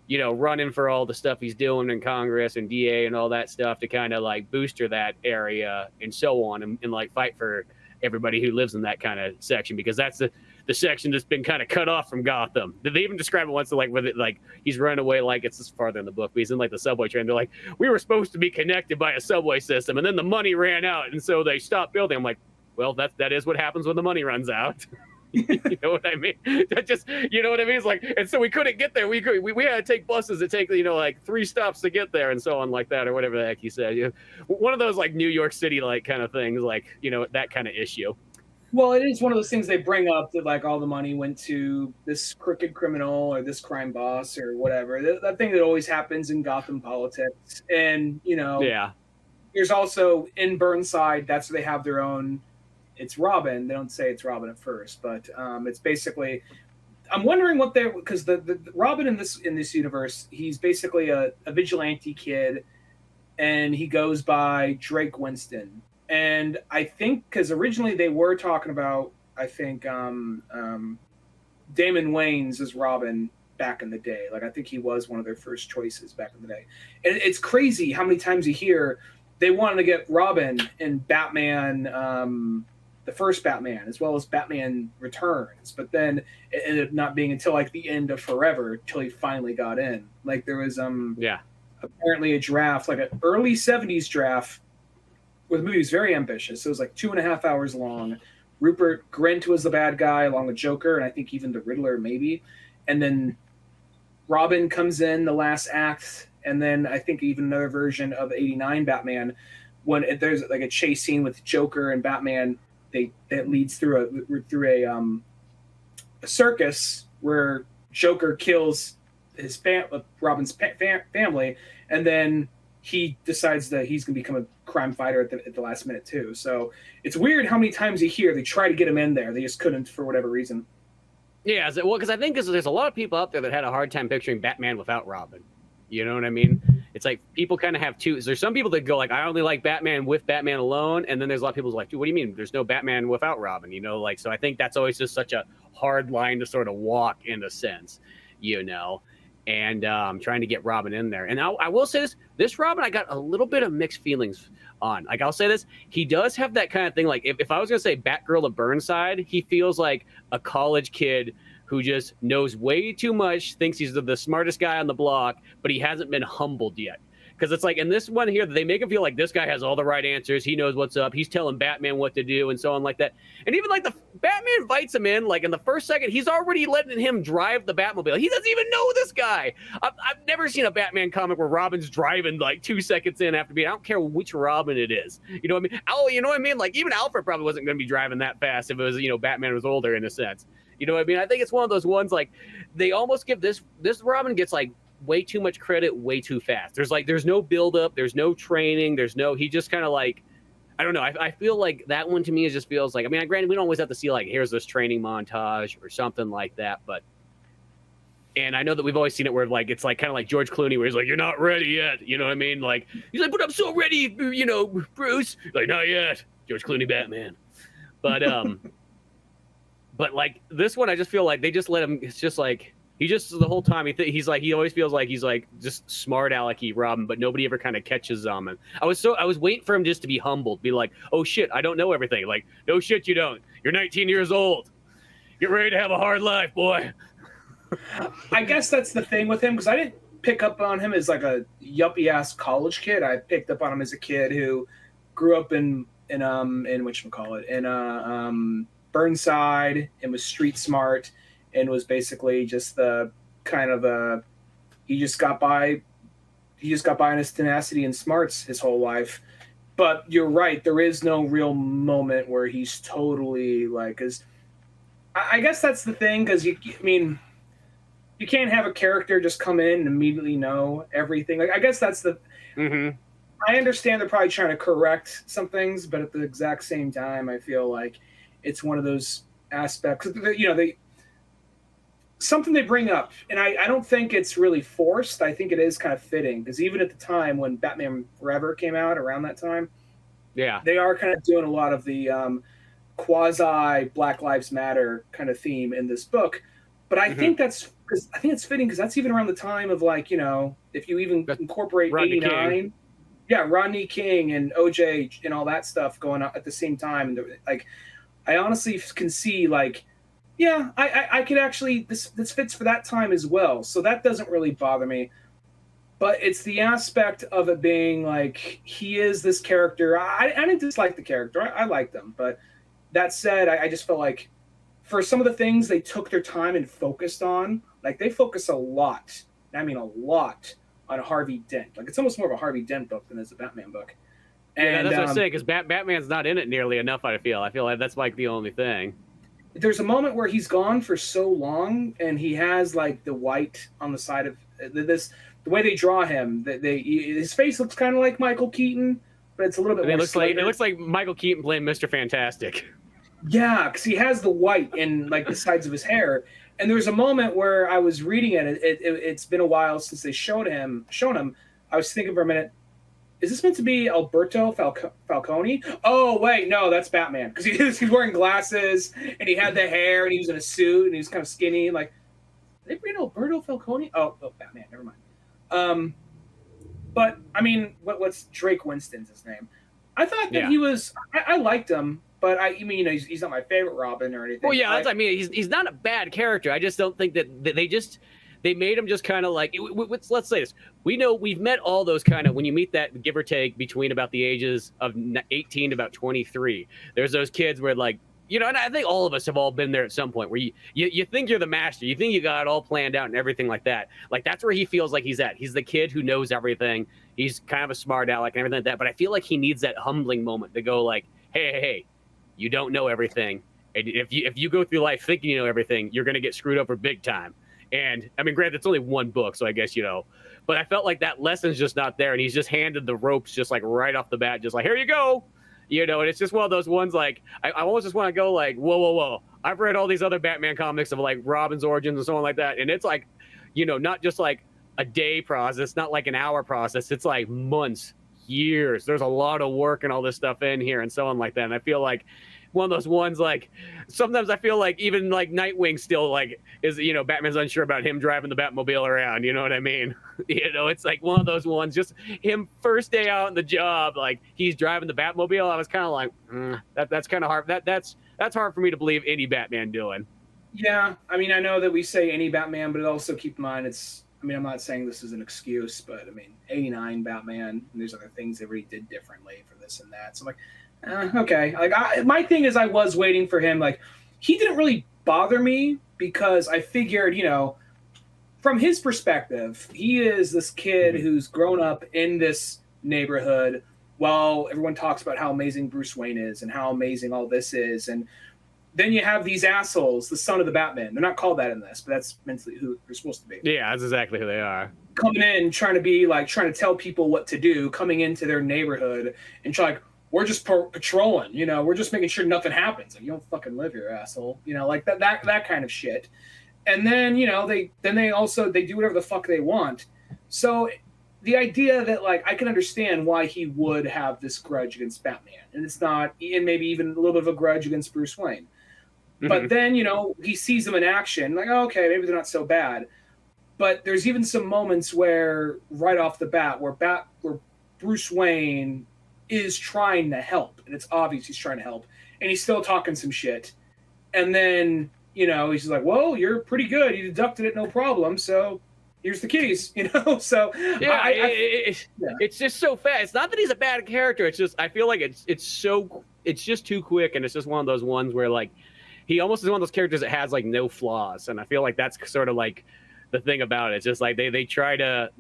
A: running for all the stuff he's doing in Congress and DA and all that stuff to kind of like booster that area and so on and like fight for everybody who lives in that kind of section, because that's the section that's been kind of cut off from Gotham. Did they even describe it once, like with it, like he's running away, like it's just farther in the book, but he's in like the subway train. They're like, we were supposed to be connected by a subway system, and then the money ran out, and so they stopped building. I'm like, well, that is what happens when the money runs out. You know what I mean? That just, you know what I mean? It's like, and so we couldn't get there. We had to take buses that take, like 3 stops to get there and so on like that, or whatever the heck he said. One of those like New York City like kind of things, like, that kind of issue.
B: Well, it is one of those things they bring up that like all the money went to this crooked criminal or this crime boss or whatever. That thing that always happens in Gotham politics. And,
A: yeah, there's
B: also in Burnside, that's where they have their own. It's Robin. They don't say it's Robin at first, but it's basically. I'm wondering what they're, because the Robin in this universe, he's basically a vigilante kid, and he goes by Drake Winston. And I think because originally they were talking about, I think Damon Wayans as Robin back in the day. Like, I think he was one of their first choices back in the day. And it's crazy how many times you hear they wanted to get Robin in Batman. The first Batman, as well as Batman Returns, but then it ended up not being until like the end of Forever till he finally got in. Like, there was apparently a draft, like an early 70s draft, where the movie was very ambitious. It was like 2.5 hours long. Rupert Grint was the bad guy along with Joker, and I think even the Riddler maybe. And then Robin comes in the last act, and then I think even another version of 89 Batman, when there's like a chase scene with Joker and Batman. That leads through a circus where Joker kills his Robin's family, and then he decides that he's going to become a crime fighter at the last minute too. So it's weird how many times you hear they try to get him in there, they just couldn't for whatever reason.
A: Yeah, well, because I think there's a lot of people out there that had a hard time picturing Batman without Robin. You know what I mean? It's like people kind of have two. There's some people that go like, I only like Batman with Batman alone, and then there's a lot of people who are like, dude, what do you mean? There's no Batman without Robin, like, so I think that's always just such a hard line to sort of walk in a sense, and trying to get Robin in there. And I will say this Robin, I got a little bit of mixed feelings on. Like, I'll say this, he does have that kind of thing. Like, if I was going to say Batgirl of Burnside, he feels like a college kid who just knows way too much, thinks he's the smartest guy on the block, but he hasn't been humbled yet. Because it's like in this one here, they make him feel like this guy has all the right answers. He knows what's up. He's telling Batman what to do and so on like that. And even like the Batman invites him in, like in the first second, he's already letting him drive the Batmobile. He doesn't even know this guy. I've never seen a Batman comic where Robin's driving like 2 seconds in after being, I don't care which Robin it is. You know what I mean? You know what I mean? Like even Alfred probably wasn't going to be driving that fast if it was, Batman was older in a sense. You know what I mean? I think it's one of those ones like they almost give this Robin gets like way too much credit way too fast. There's no build up, there's no training, he just kind of like, I don't know. I feel like that one to me just feels like, I mean, granted, we don't always have to see like, here's this training montage or something like that, but. And I know that we've always seen it where like it's like kind of like George Clooney, where he's like, "You're not ready yet," you know what I mean? Like he's like, "But I'm so ready, you know, Bruce." Like, not yet, George Clooney, Batman. But but like this one, I just feel like they just let him. It's just like he just the whole time he's like he always feels like he's like just smart alecky Robin, but nobody ever kind of catches him. And I was waiting for him just to be humbled, be like, "Oh shit, I don't know everything." Like, "No shit, you don't. You're 19 years old. Get ready to have a hard life, boy."
B: I guess that's the thing with him, because I didn't pick up on him as like a yuppie ass college kid. I picked up on him as a kid who grew up in whatchamacallit, in Burnside, and was street smart, and was basically just the kind of he just got by on his tenacity and smarts his whole life. But you're right, there is no real moment where he's totally like, because I guess that's the thing, because you can't have a character just come in and immediately know everything. Like, I guess that's the.
A: Mm-hmm.
B: I understand they're probably trying to correct some things, but at the exact same time, I feel like it's one of those aspects. Something they bring up, and I don't think it's really forced. I think it is kind of fitting, because even at the time when Batman Forever came out, around that time,
A: yeah,
B: they are kind of doing a lot of the quasi Black Lives Matter kind of theme in this book. But I think that's because I think it's fitting, because that's even around the time of, like, if you even incorporate
A: Rodney
B: 89,
A: King.
B: Yeah, Rodney King and OJ and all that stuff going on at the same time, and like, I honestly can see, like, yeah, I could actually this fits for that time as well, so that doesn't really bother me. But it's the aspect of it being like, he is this character. I didn't dislike the character. I liked him, but that said, I just felt like, for some of the things they took their time and focused on, like they focus a lot, I mean a lot, on Harvey Dent. Like, it's almost more of a Harvey Dent book than it's a Batman book. And
A: yeah, that's what I'm saying, because Batman's not in it nearly enough, I feel like that's like the only thing.
B: There's a moment where he's gone for so long, and he has like the white on the side of this. The way they draw him, his face looks kind of like Michael Keaton, but it's a little bit more.
A: It looks like Michael Keaton playing Mr. Fantastic.
B: Yeah, because he has the white in like the sides of his hair. And there's a moment where I was reading it. It's been a while since they shown him. I was thinking for a minute, is this meant to be Alberto Falcone? Oh wait, no, that's Batman, because he's wearing glasses and he had the hair and he was in a suit and he was kind of skinny. Like, did they bring Alberto Falcone? Oh, Batman. Never mind. But I mean, what's Drake Winston's his name? I thought that he was. I liked him. But he's not my favorite Robin or anything.
A: Well, yeah, he's not a bad character. I just don't think that they made him just kind of like, let's say this. We've met all those kind of, when you meet that, give or take, between about the ages of 18 to about 23. There's those kids where, like, and I think all of us have all been there at some point, where you think you're the master, you think you got it all planned out and everything like that. Like, that's where he feels like he's at. He's the kid who knows everything. He's kind of a smart aleck and everything like that. But I feel like he needs that humbling moment to go like, hey. You don't know everything. And if you go through life thinking you know everything, you're going to get screwed over big time. And, I mean, granted, it's only one book, so I guess, But I felt like that lesson's just not there, and he's just handed the ropes just, like, right off the bat, just like, here you go. And it's just one of those ones, like, I almost just want to go, like, whoa. I've read all these other Batman comics of, like, Robin's origins and so on like that, and it's, like, not just, like, a day process, not like an hour process. It's, like, months, years. There's a lot of work and all this stuff in here and so on like that. And I feel like one of those ones, like, sometimes I feel like even like Nightwing still like is, Batman's unsure about him driving the Batmobile around. You know what I mean? It's like one of those ones, just him first day out on the job, like he's driving the Batmobile. I was kind of like, that's kind of hard. That's hard for me to believe any Batman doing.
B: Yeah. I mean, I know that we say any Batman, but also keep in mind, I'm not saying this is an excuse, but I mean, 89 Batman, and there's other things they really did differently for this and that. So I'm like, okay. Like, my thing is, I was waiting for him. Like, he didn't really bother me, because I figured, from his perspective, he is this kid who's grown up in this neighborhood while everyone talks about how amazing Bruce Wayne is and how amazing all this is. And then you have these assholes, the son of the Batman. They're not called that in this, but that's mentally who they're supposed to be.
A: Yeah, that's exactly who they are.
B: Coming in, trying to tell people what to do, coming into their neighborhood and trying like, we're just patrolling, you know, we're just making sure nothing happens. Like, you don't fucking live here, asshole. You know, like that kind of shit. And then, you know, they do whatever the fuck they want. So the idea that, like, I can understand why he would have this grudge against Batman, and it's not, and maybe even a little bit of a grudge against Bruce Wayne. But then, you know, he sees them in action, like, oh, okay, maybe they're not so bad. But there's even some moments where, right off the bat, where Bruce Wayne is trying to help, and it's obvious he's trying to help, and he's still talking some shit. And then, you know, he's like, well, you're pretty good. You deducted it, no problem. So here's the keys, you know? So
A: yeah, it's just so fast. It's not that he's a bad character. It's just, I feel like it's just too quick. And it's just one of those ones where, like, he almost is one of those characters that has, like, no flaws. And I feel like that's sort of like the thing about it. It's just like they try to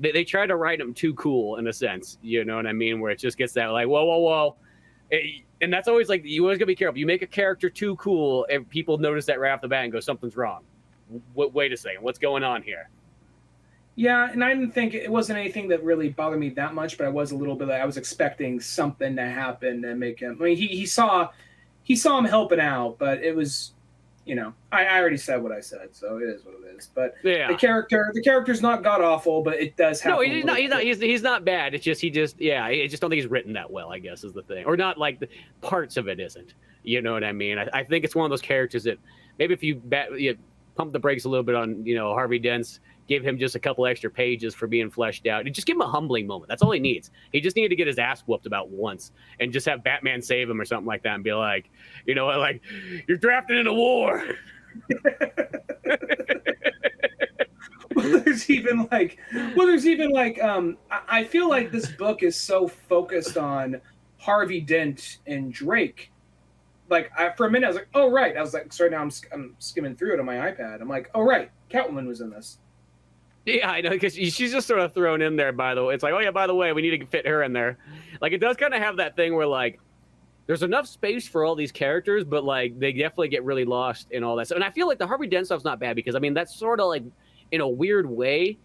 A: write him too cool in a sense, you know what I mean? Where it just gets that, like, whoa. And that's always, like, you always gotta be careful. You make a character too cool, and people notice that right off the bat and go, something's wrong. Wait a second, what's going on here?
B: Yeah, and I didn't think it wasn't anything that really bothered me that much, but I was a little bit, I was expecting something to happen and make him. I mean, he saw him helping out, but it was, you know, I already said what I said, so it is what it is. But yeah. the character's not god awful, but it does happen.
A: No, he's not bad. It's just I just don't think he's written that well, I guess, is the thing. Or not, like, the parts of it isn't. You know what I mean? I think it's one of those characters that maybe if you pump the brakes a little bit on, you know, Harvey Dent's, give him just a couple extra pages for being fleshed out. And just give him a humbling moment. That's all he needs. He just needed to get his ass whooped about once and just have Batman save him or something like that and be like, you know, like, you're drafted into war.
B: There's even like, I feel like this book is so focused on Harvey Dent and Drake. Like, for a minute, I was like, oh, right. I was like, sorry, now I'm skimming through it on my iPad. I'm like, oh, right. Catwoman was in this.
A: Yeah, I know, because she's just sort of thrown in there, by the way. It's like, oh, yeah, by the way, we need to fit her in there. Like, it does kind of have that thing where, like, there's enough space for all these characters, but, like, they definitely get really lost in all that stuff. And I feel like the Harvey Dent stuff's not bad because, I mean, that's sort of, like, in a weird way,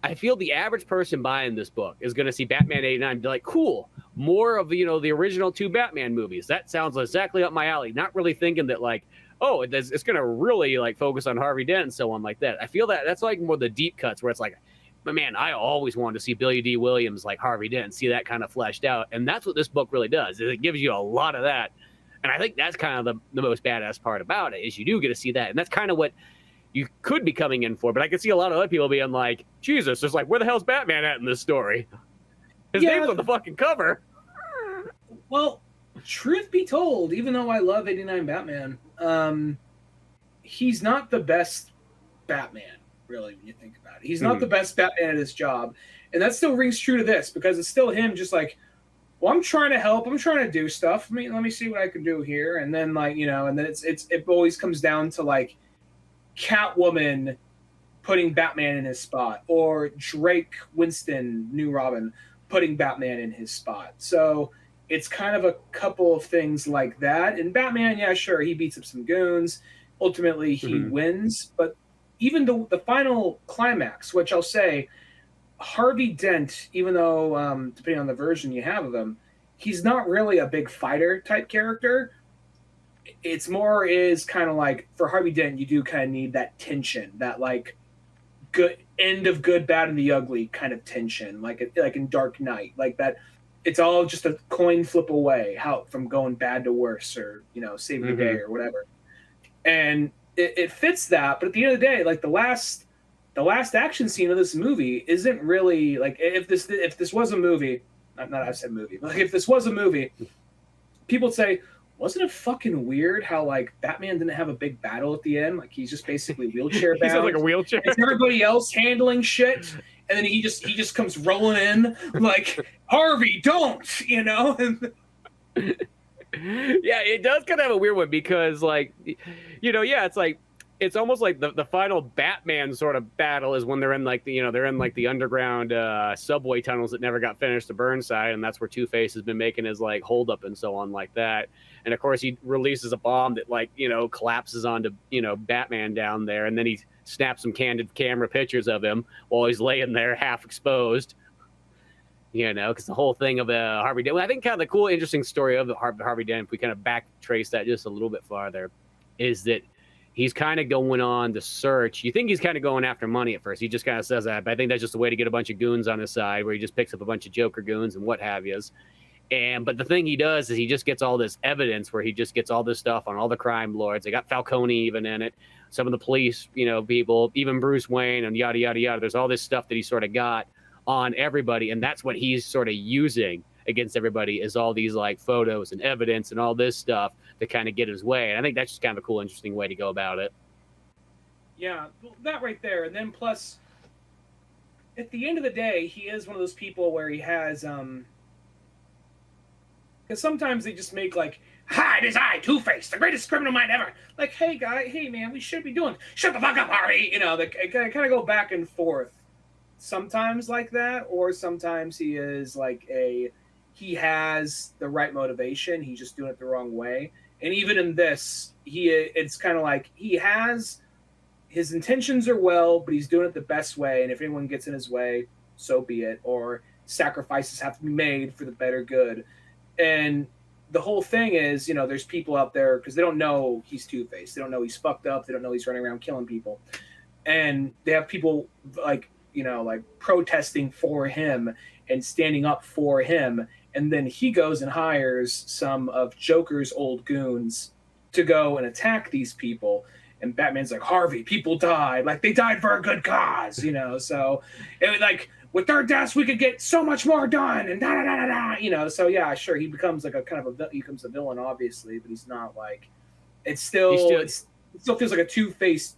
A: I feel the average person buying this book is going to see Batman 89 and be like, cool, more of, you know, the original 2 Batman movies. That sounds exactly up my alley. Not really thinking that, like, oh, it's going to really, like, focus on Harvey Dent and so on like that. I feel that's, like, more the deep cuts where it's like, but man, I always wanted to see Billy D. Williams like Harvey Dent, see that kind of fleshed out. And that's what this book really does, is it gives you a lot of that. And I think that's kind of the most badass part about it, is you do get to see that. And that's kind of what you could be coming in for. But I could see a lot of other people being like, Jesus, it's like, where the hell's Batman at in this story? His name's on the fucking cover.
B: Well, truth be told, even though I love 89 Batman, he's not the best Batman, really, when you think about it. He's not the best Batman at his job. And that still rings true to this, because it's still him just like, well, I'm trying to help. I'm trying to do stuff. Let me see what I can do here. And then, like, you know, and then it always comes down to, like, Catwoman putting Batman in his spot, or Drake Winston, New Robin, putting Batman in his spot. So it's kind of a couple of things like that. And Batman, yeah, sure, he beats up some goons. Ultimately, he wins. But even the final climax, which I'll say, Harvey Dent, even though, depending on the version you have of him, he's not really a big fighter type character. It's more is kind of like, for Harvey Dent, you do kind of need that tension, that, like, good end of good, bad, and the ugly kind of tension, like in Dark Knight, like that. It's all just a coin flip away, from going bad to worse, or, you know, saving the day or whatever. And it fits that, but at the end of the day, like, the last action scene of this movie isn't really, like, if this was a movie, not I said movie, but, like, if this was a movie, people would say, wasn't it fucking weird how, like, Batman didn't have a big battle at the end? Like, he's just basically wheelchair bound.
A: He's like a wheelchair.
B: It's everybody else handling shit, and then he just comes rolling in like, Harvey, don't, you know?
A: Yeah, it does kind of have a weird one, because, like, you know, yeah, it's like, it's almost like the final Batman sort of battle is when they're in, like, the underground subway tunnels that never got finished to Burnside, and that's where Two-Face has been making his, like, holdup and so on like that. And of course he releases a bomb that, like, you know, collapses onto, you know, Batman down there, and then he snaps some candid camera pictures of him while he's laying there half exposed. because the whole thing of Harvey Dent. Well, I think kind of the cool, interesting story of Harvey Dent, if we kind of back trace that just a little bit farther, is that he's kind of going on the search. You think he's kind of going after money at first. He just kind of says that, but I think that's just a way to get a bunch of goons on his side, where he just picks up a bunch of Joker goons and what have yous. But the thing he does is he just gets all this evidence where he just gets all this stuff on all the crime lords. They got Falcone even in it, some of the police, people, even Bruce Wayne and yada, yada, yada. There's all this stuff that he sort of got on everybody. And that's what he's sort of using against everybody, is all these like photos and evidence and all this stuff to kind of get his way. And I think that's just kind of a cool, interesting way to go about it.
B: Yeah, that right there. And then plus, at the end of the day, he is one of those people where he has, because sometimes they just make like, "Hi, it is I, Two-Face, the greatest criminal mind ever." Like, hey man, we should be doing, "Shut the fuck up, Harvey." They kind of go back and forth. Sometimes like that, or sometimes he is like he has the right motivation. He's just doing it the wrong way. And even in this, it's kind of like he has his intentions are well, but he's doing it the best way. And if anyone gets in his way, so be it. Or sacrifices have to be made for the better good. And the whole thing is, there's people out there because they don't know he's Two-Face. They don't know he's fucked up. They don't know he's running around killing people. And they have people like protesting for him and standing up for him. And then he goes and hires some of Joker's old goons to go and attack these people. And Batman's like, "Harvey, people died. Like, they died for a good cause, So, it was like, with their deaths, we could get so much more done. And da-da-da-da-da, So, yeah, sure, he becomes like he becomes a villain, obviously. But he's not like, it still feels like Two-Face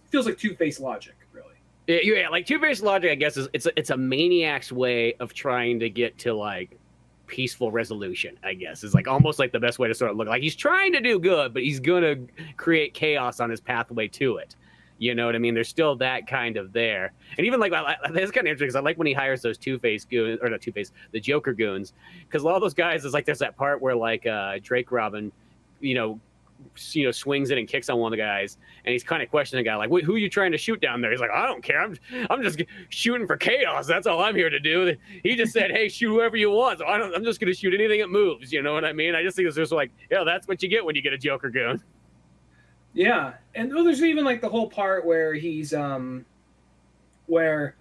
B: logic, really.
A: Yeah, like Two-Face logic, I guess, is it's a maniac's way of trying to get to like peaceful resolution, I guess, is like almost like the best way to sort of look. Like, he's trying to do good, but he's gonna create chaos on his pathway to it. You know what I mean? There's still that kind of there. And even like, that's kind of interesting because I like when he hires those Two-Face goons, or not Two-Face, the Joker goons, because all those guys is like, there's that part where like Drake Robin, swings in and kicks on one of the guys, and he's kind of questioning the guy, like, "Who are you trying to shoot down there?" He's like, "I don't care. I'm just shooting for chaos. That's all I'm here to do." He just said, "Hey, shoot whoever you want. So I'm just going to shoot anything that moves." You know what I mean? I just think it's just like, that's what you get when you get a Joker goon.
B: Yeah, and there's even like the whole part where he's where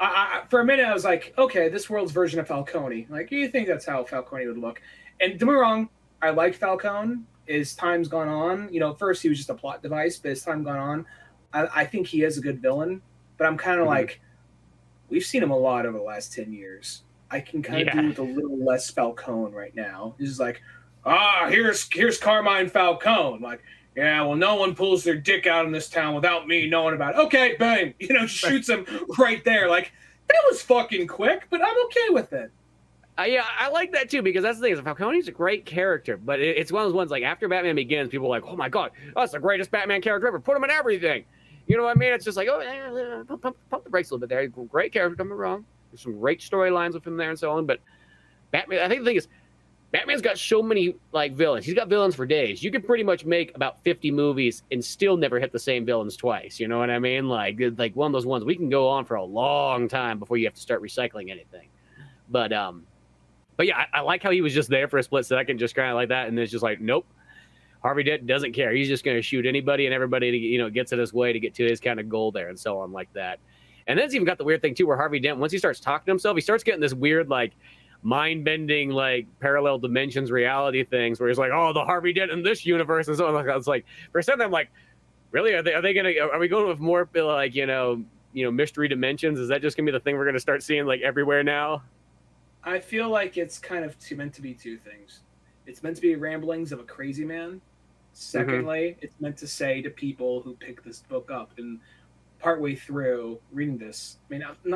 B: I for a minute I was like, okay, this world's version of Falcone. Like, you think that's how Falcone would look? And don't get me wrong, I liked Falcone. As time's gone on, at first he was just a plot device, but as time gone on, I think he is a good villain. But I'm kind of like, we've seen him a lot over the last 10 years. I can kind of do with a little less Falcone right now. He's like, here's Carmine Falcone. Like, yeah, well, no one pulls their dick out in this town without me knowing about it. Okay, bang. Shoots him right there. Like, that was fucking quick, but I'm okay with it.
A: I like that too, because that's the thing. Falcone's a great character, but it's one of those ones like after Batman Begins, people are like, "Oh my god, that's the greatest Batman character ever. Put him in everything." You know what I mean? It's just like, pump the brakes a little bit there. Great character, don't get me wrong. There's some great storylines with him there and so on. But Batman, I think the thing is, Batman's got so many like villains. He's got villains for days. You can pretty much make about 50 movies and still never hit the same villains twice. You know what I mean? Like one of those ones we can go on for a long time before you have to start recycling anything. But yeah, I like how he was just there for a split second, just kind of like that, and it's just like, nope, Harvey Dent doesn't care. He's just going to shoot anybody and everybody to, gets in his way to get to his kind of goal there and so on like that. And then it's even got the weird thing too, where Harvey Dent, once he starts talking to himself, he starts getting this weird like mind-bending like parallel dimensions reality things where he's like, "Oh, the Harvey Dent in this universe," and so on. I was like, for a second, I'm like, really? Are we going with more like mystery dimensions? Is that just gonna be the thing we're gonna start seeing like everywhere now?
B: I feel like it's kind of meant to be two things. It's meant to be ramblings of a crazy man. Secondly, it's meant to say to people who pick this book up and partway through reading this,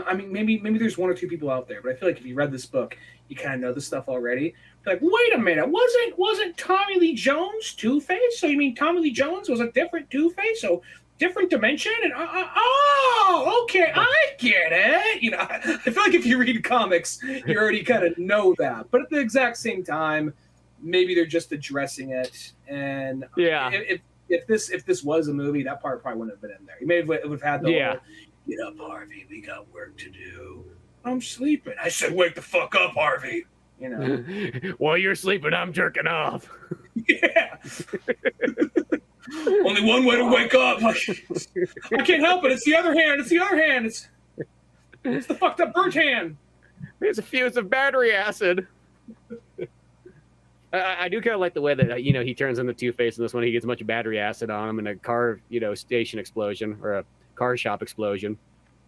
B: I mean, maybe there's one or two people out there, but I feel like if you read this book, you kind of know this stuff already. Like, wait a minute, wasn't Tommy Lee Jones Two-Face? So you mean Tommy Lee Jones was a different Two-Face? So different dimension? And okay, I get it. I feel like if you read comics, you already kind of know that. But at the exact same time, maybe they're just addressing it. And if this was a movie, that part probably wouldn't have been in there. You may have had the whole, "Get up, Harvey, we got work to do." I'm sleeping. I said, wake the fuck up, Harvey. You know.
A: While you're sleeping, I'm jerking off.
B: Yeah. Only one way to wake up. Like, I can't help it. It's the other hand. It's the other hand. It's the fucked up bird hand.
A: There's a fuse of battery acid. I do kind of like the way that he turns into Two-Face in this one. He gets a bunch of battery acid on him in a car station explosion or a car shop explosion.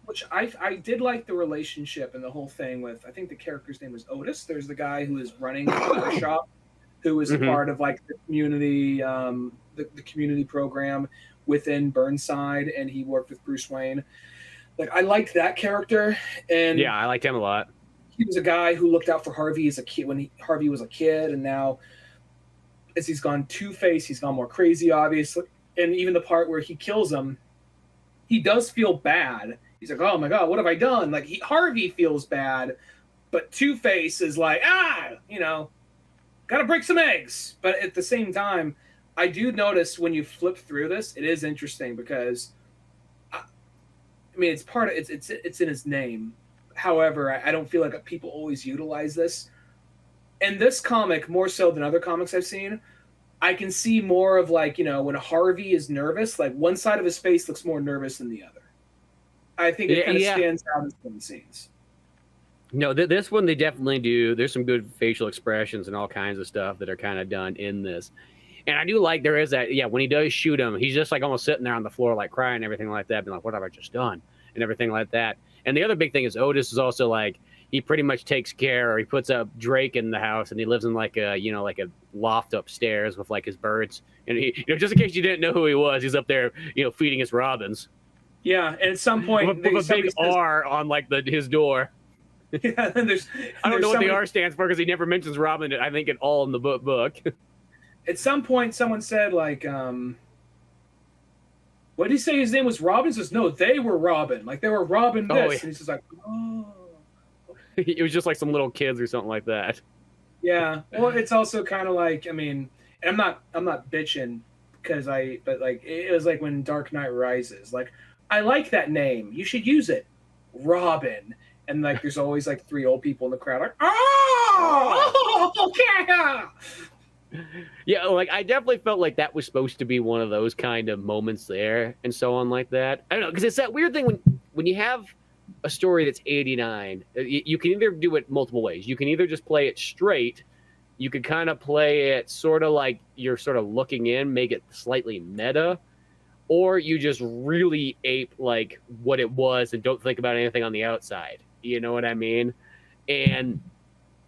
B: Which I did like the relationship and the whole thing with, I think the character's name was Otis. There's the guy who is running the car shop, who is a part of like the community, the community program within Burnside, and he worked with Bruce Wayne. Like, I liked that character, and
A: yeah, I liked him a lot.
B: He was a guy who looked out for Harvey as a kid when Harvey was a kid, and now as he's gone Two-Face, he's gone more crazy, obviously. And even the part where he kills him, he does feel bad. He's like, oh my God, what have I done? Like, Harvey feels bad, but Two-Face is like, gotta break some eggs. But at the same time, I do notice when you flip through this, it is interesting because, I mean, it's part of it's in his name. However, I don't feel like people always utilize this. In this comic, more so than other comics I've seen, I can see more of like, when Harvey is nervous, like one side of his face looks more nervous than the other. I think it kind of stands out in some scenes.
A: No, this one they definitely do. There's some good facial expressions and all kinds of stuff that are kind of done in this. And I do like there is that, when he does shoot him, he's just like almost sitting there on the floor, like crying and everything like that, being like, what have I just done? And everything like that. And the other big thing is Otis is also like, he pretty much takes care, or he puts up Drake in the house, and he lives in like a, like a loft upstairs with like his birds. And he, just in case you didn't know who he was, he's up there, feeding his robins.
B: Yeah, and at some point,
A: with a big R on like his door.
B: Yeah, and
A: I don't know what the R stands for because he never mentions Robin. I think at all in the book.
B: At some point, someone said like, what did he say? His name was Robin? He says, no, they were Robin. Like, they were Robin this. Yeah. And he's just like, oh.
A: It was just like some little kids or something like that.
B: Yeah. Well, it's also kind of like, I mean, and I'm not bitching but like, it was like when Dark Knight Rises. Like, I like that name. You should use it. Robin. And like, there's always like 3 old people in the crowd like, oh, yeah.
A: Yeah, like I definitely felt like that was supposed to be one of those kind of moments there and so on like that. I don't know, because it's that weird thing when you have a story that's 89, you can either do it multiple ways. You can either just play it straight. You could kind of play it sort of like you're sort of looking in, make it slightly meta, or you just really ape like what it was and don't think about anything on the outside. You know what I mean? And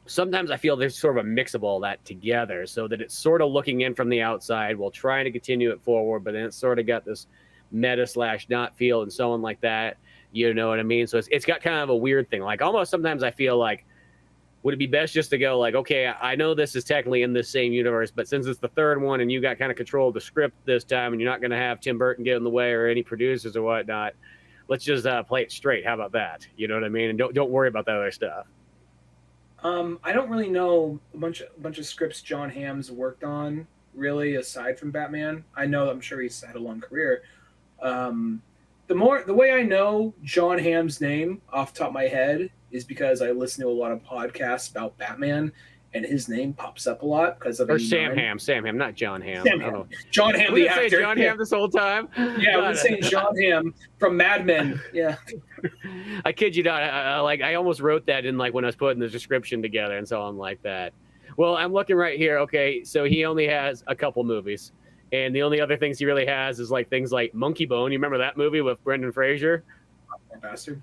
A: sometimes I feel there's sort of a mix of all that together so that it's sort of looking in from the outside while trying to continue it forward, but then it's sort of got this meta / not feel and so on like that. You know what I mean? So it's got kind of a weird thing. Like almost sometimes I feel like, would it be best just to go like, okay, I know this is technically in this same universe, but since it's the third one and you got kind of control of the script this time and you're not going to have Tim Burton get in the way or any producers or whatnot, let's just play it straight. How about that? You know what I mean? And don't worry about that other stuff.
B: I don't really know a bunch of scripts John Hamm's worked on, really, aside from Batman. I'm sure he's had a long career. The way I know John Hamm's name off the top of my head is because I listen to a lot of podcasts about Batman, and his name pops up a lot because of
A: Sam Hamm, not John Hamm.
B: Sam Hamm. John Hamm, the actor.
A: John Hamm this whole time.
B: Yeah, I've been saying John Hamm from Mad Men. Yeah.
A: I kid you not. I almost wrote that in like when I was putting the description together and so on like that. Well, I'm looking right here. Okay, so he only has a couple movies, and the only other things he really has is like things like Monkey Bone. You remember that movie with Brendan Fraser?
B: Bastard.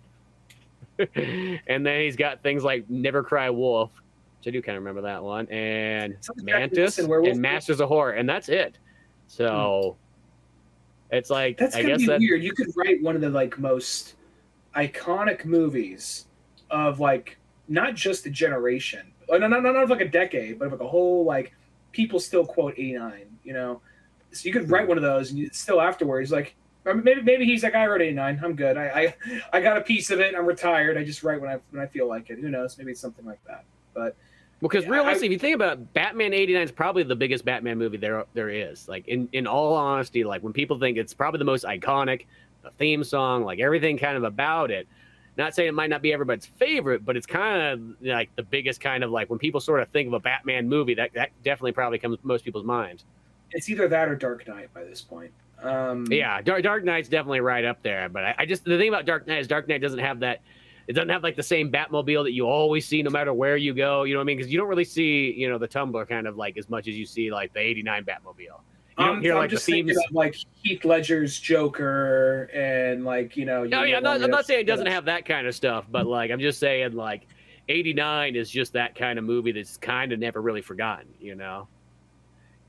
A: And then he's got things like Never Cry Wolf, which I do kind of remember that one, and Mantis and Masters of Horror, and that's it. So it's like
B: that's gonna be weird. You could write one of the like most iconic movies of like not just a generation, not of like a decade, but of like a whole like people still quote 89. So you could write one of those, and you still afterwards like. Maybe he's like, I wrote 89. I'm good. I got a piece of it. I'm retired. I just write when I feel like it. Who knows? Maybe it's something like that. But
A: because realistically, if you think about it, Batman 89 is probably the biggest Batman movie there is. Like in all honesty, like when people think it's probably the most iconic, the theme song, like everything kind of about it. not saying it might not be everybody's favorite, but it's kind of like the biggest kind of like when people sort of think of a Batman movie, that definitely probably comes to most people's minds.
B: It's either that or Dark Knight by this point.
A: Yeah, Dark Knight's definitely right up there. But I just, the thing about Dark Knight is Dark Knight doesn't have that. It doesn't have like the same Batmobile that you always see no matter where you go. You know what I mean? Because you don't really see, you know, the Tumbler kind of like as much as you see like the '89 Batmobile. You don't hear
B: I'm
A: like
B: just
A: the themes.
B: thinking of like Heath Ledger's Joker and like, you know.
A: No, yeah, I'm not saying it doesn't have that kind of stuff, but like I'm just saying like '89 is just that kind of movie that's kind of never really forgotten, you know?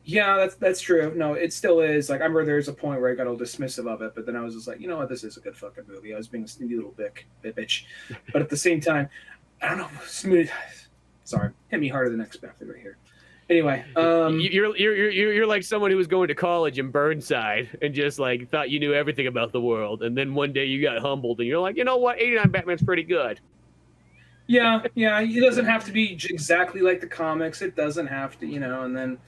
B: Yeah, that's true. No, it still is. Like I remember there's a point where I got all dismissive of it, but then I was just like, you know what, this is a good fucking movie. I was being a sneaky little bitch, but at the same time, I don't know, smooth. Sorry, hit me harder than expected right here. Anyway,
A: you're like someone who was going to college in Burnside and just like thought you knew everything about the world, and then one day you got humbled and you're like, you know what, '89 Batman's pretty good.
B: Yeah, it doesn't have to be exactly like the comics. It doesn't have to, you know, and then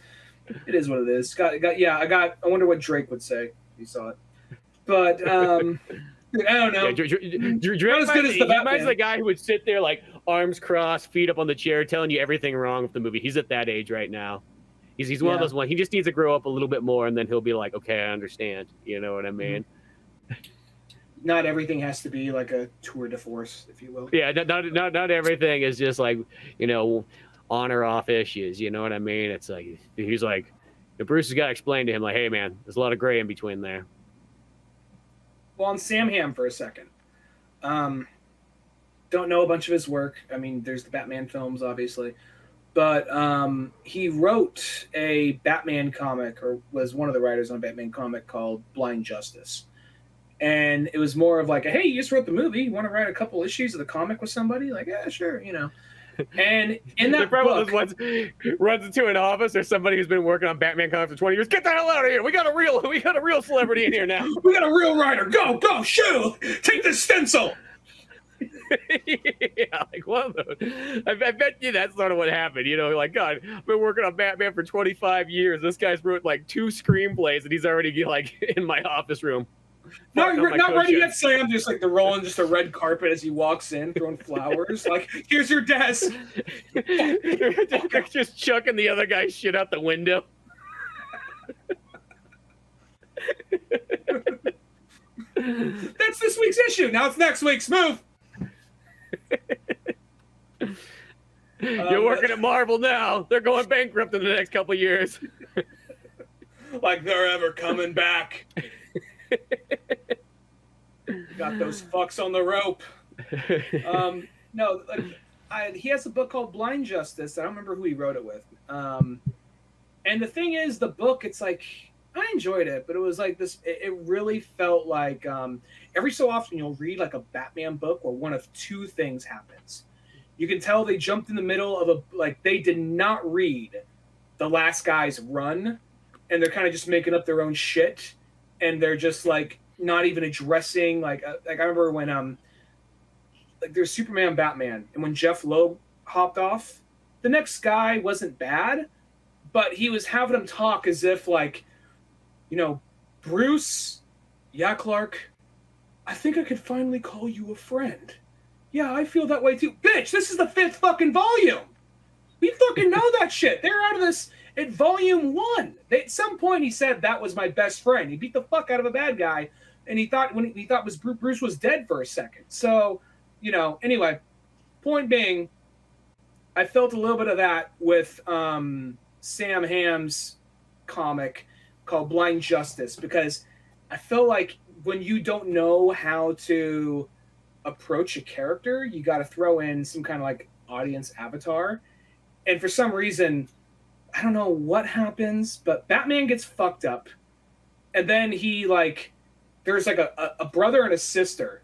B: it is what it is. I wonder what Drake would say if he saw it. But I don't know.
A: Yeah, Drake
B: as good as the
A: reminds
B: Batman.
A: the guy who would sit there like arms crossed, feet up on the chair, telling you everything wrong with the movie. He's at that age right now. He's one of those ones. He just needs to grow up a little bit more, and then he'll be like, okay, I understand. You know what I mean?
B: Not everything has to be like a tour de force, if you will.
A: Yeah, not everything is just like, you know, on or off issues. You know what I mean? It's like he's like, Bruce has got to explain to him like, hey man, there's a lot of gray in between there.
B: Well, on Sam Hamm for a second. Don't know a bunch of his work. I mean, there's the Batman films, obviously. But he wrote a Batman comic, or was one of the writers on a Batman comic called Blind Justice. And it was more of like, hey, you just wrote the movie. You want to write a couple issues of the comic with somebody? Like, yeah, sure, you know. And in that book,
A: ones runs into an office or somebody who's been working on Batman comics for 20 years. Get the hell out of here! We got a real celebrity in here now.
B: We got a real writer. Go, shoot! Take this stencil.
A: Yeah, like one of those. I bet you that's sort of what happened. You know, like, God, I've been working on Batman for 25 years. This guy's wrote like 2 screenplays, and he's already like in my office room.
B: Not ready yet, Sam. Just like they're rolling just a red carpet as he walks in, throwing flowers. Like, here's your desk.
A: They're just chucking the other guy's shit out the window.
B: That's this week's issue. Now it's next week's move.
A: You're working at Marvel now. They're going bankrupt in the next couple years.
B: Like they're ever coming back. Got those fucks on the rope. No, like, he has a book called Blind Justice. I don't remember who he wrote it with. And the thing is, the book, it's like, I enjoyed it, but it was like this, it really felt like every so often you'll read like a Batman book where one of 2 things happens. You can tell they jumped in the middle of they did not read the last guy's run, and they're kind of just making up their own shit, and they're just like not even addressing like I remember when like there's Superman Batman, and when Jeff Loeb hopped off, the next guy wasn't bad, but he was having him talk as if like, you know, Bruce, yeah, Clark, I think I could finally call you a friend. Yeah, I feel that way too. Bitch, this is the 5th fucking volume. We fucking know that shit. They're out of this at volume 1. At some point he said that was my best friend. He beat the fuck out of a bad guy, and he thought Bruce was dead for a second. So, you know, anyway, point being, I felt a little bit of that with Sam Hamm's comic called Blind Justice, because I feel like when you don't know how to approach a character, you got to throw in some kind of like audience avatar. And for some reason, I don't know what happens, but Batman gets fucked up. And then he like, there's like a brother and a sister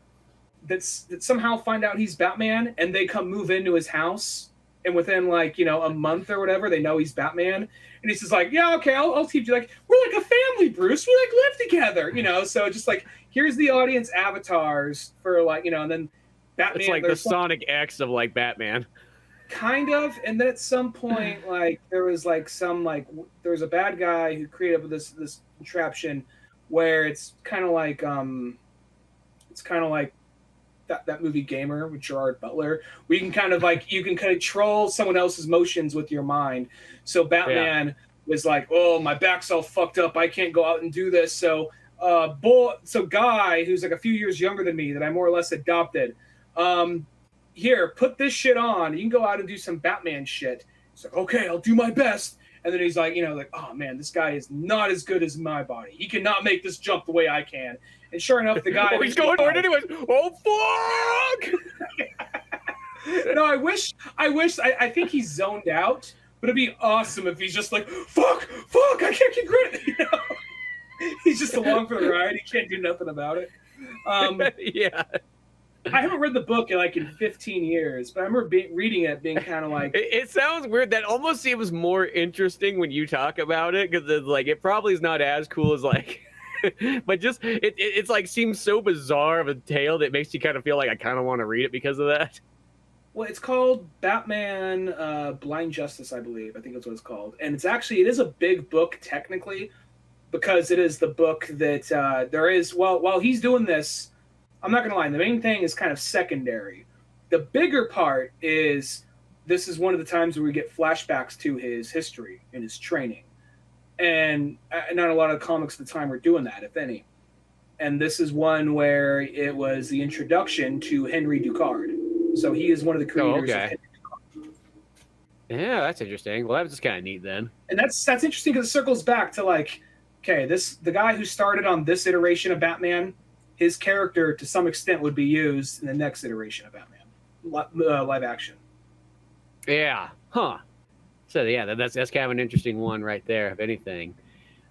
B: that somehow find out he's Batman, and they come move into his house. And within like, you know, a month or whatever, they know he's Batman. And he's just like, yeah, okay, I'll teach you. Like, we're like a family, Bruce. We like live together, you know? So just like, here's the audience avatars for like, you know, and then Batman.
A: It's like the Sonic X of like Batman.
B: Kind of. And then at some point, like there was like there was a bad guy who created this contraption where it's kind of like that movie Gamer with Gerard Butler, where you can kind of control someone else's motions with your mind. So Batman was like, oh, my back's all fucked up, I can't go out and do this. So Guy, who's like a few years younger than me, that I more or less adopted, here, put this shit on. You can go out and do some Batman shit. He's like, okay, I'll do my best. And then he's like, oh man, this guy is not as good as my body. He cannot make this jump the way I can. And sure enough, the guy.
A: He's going for it anyways. Oh fuck!
B: No, I think he's zoned out. But it'd be awesome if he's just like, fuck, I can't keep gritting. You know? He's just along for the ride. He can't do nothing about it.
A: Yeah.
B: I haven't read the book in 15 years, but I remember reading it being kind of like...
A: It sounds weird. That almost seems more interesting when you talk about it, because it's like, it probably is not as cool as like... but just, it's like, seems so bizarre of a tale that makes you kind of feel like I kind of want to read it because of that.
B: Well, it's called Batman Blind Justice, I believe. I think that's what it's called. And it is a big book, technically, because it is the book that there is... Well, while he's doing this... I'm not going to lie, the main thing is kind of secondary. The bigger part is this is one of the times where we get flashbacks to his history and his training. And not a lot of comics at the time were doing that, if any. And this is one where it was the introduction to Henry Ducard. So he is one of the creators of Henry Ducard.
A: Yeah, that's interesting. Well, that was just kind of neat then.
B: And that's interesting because it circles back to the guy who started on this iteration of Batman, his character, to some extent, would be used in the next iteration of Batman, live action.
A: Yeah. Huh. So yeah, that's kind of an interesting one right there, if anything.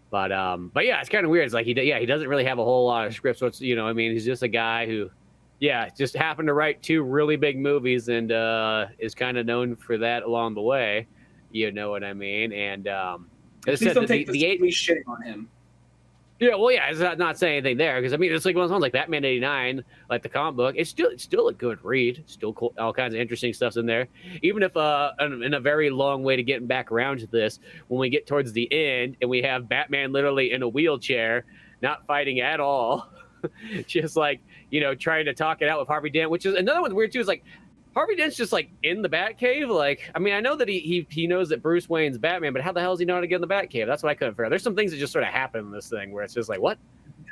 A: But yeah, it's kind of weird. It's like he doesn't really have a whole lot of scripts. So it's, he's just a guy who, just happened to write 2 really big movies and is kind of known for that along the way. You know what I mean? And
B: please don't take this shitting on him.
A: Yeah, well, yeah, it's not saying anything there, because it's like one of those ones like Batman '89, like the comic book. It's still a good read. Still cool, all kinds of interesting stuff's in there. Even if in a very long way to getting back around to this, when we get towards the end and we have Batman literally in a wheelchair, not fighting at all, just like trying to talk it out with Harvey Dent, which is another one weird too. Is like Harvey Dent's just like in the Batcave. Like, I know that he knows that Bruce Wayne's Batman, but how the hell does he know how to get in the Batcave? That's what I couldn't figure out. There's some things that just sort of happen in this thing where it's just like, what?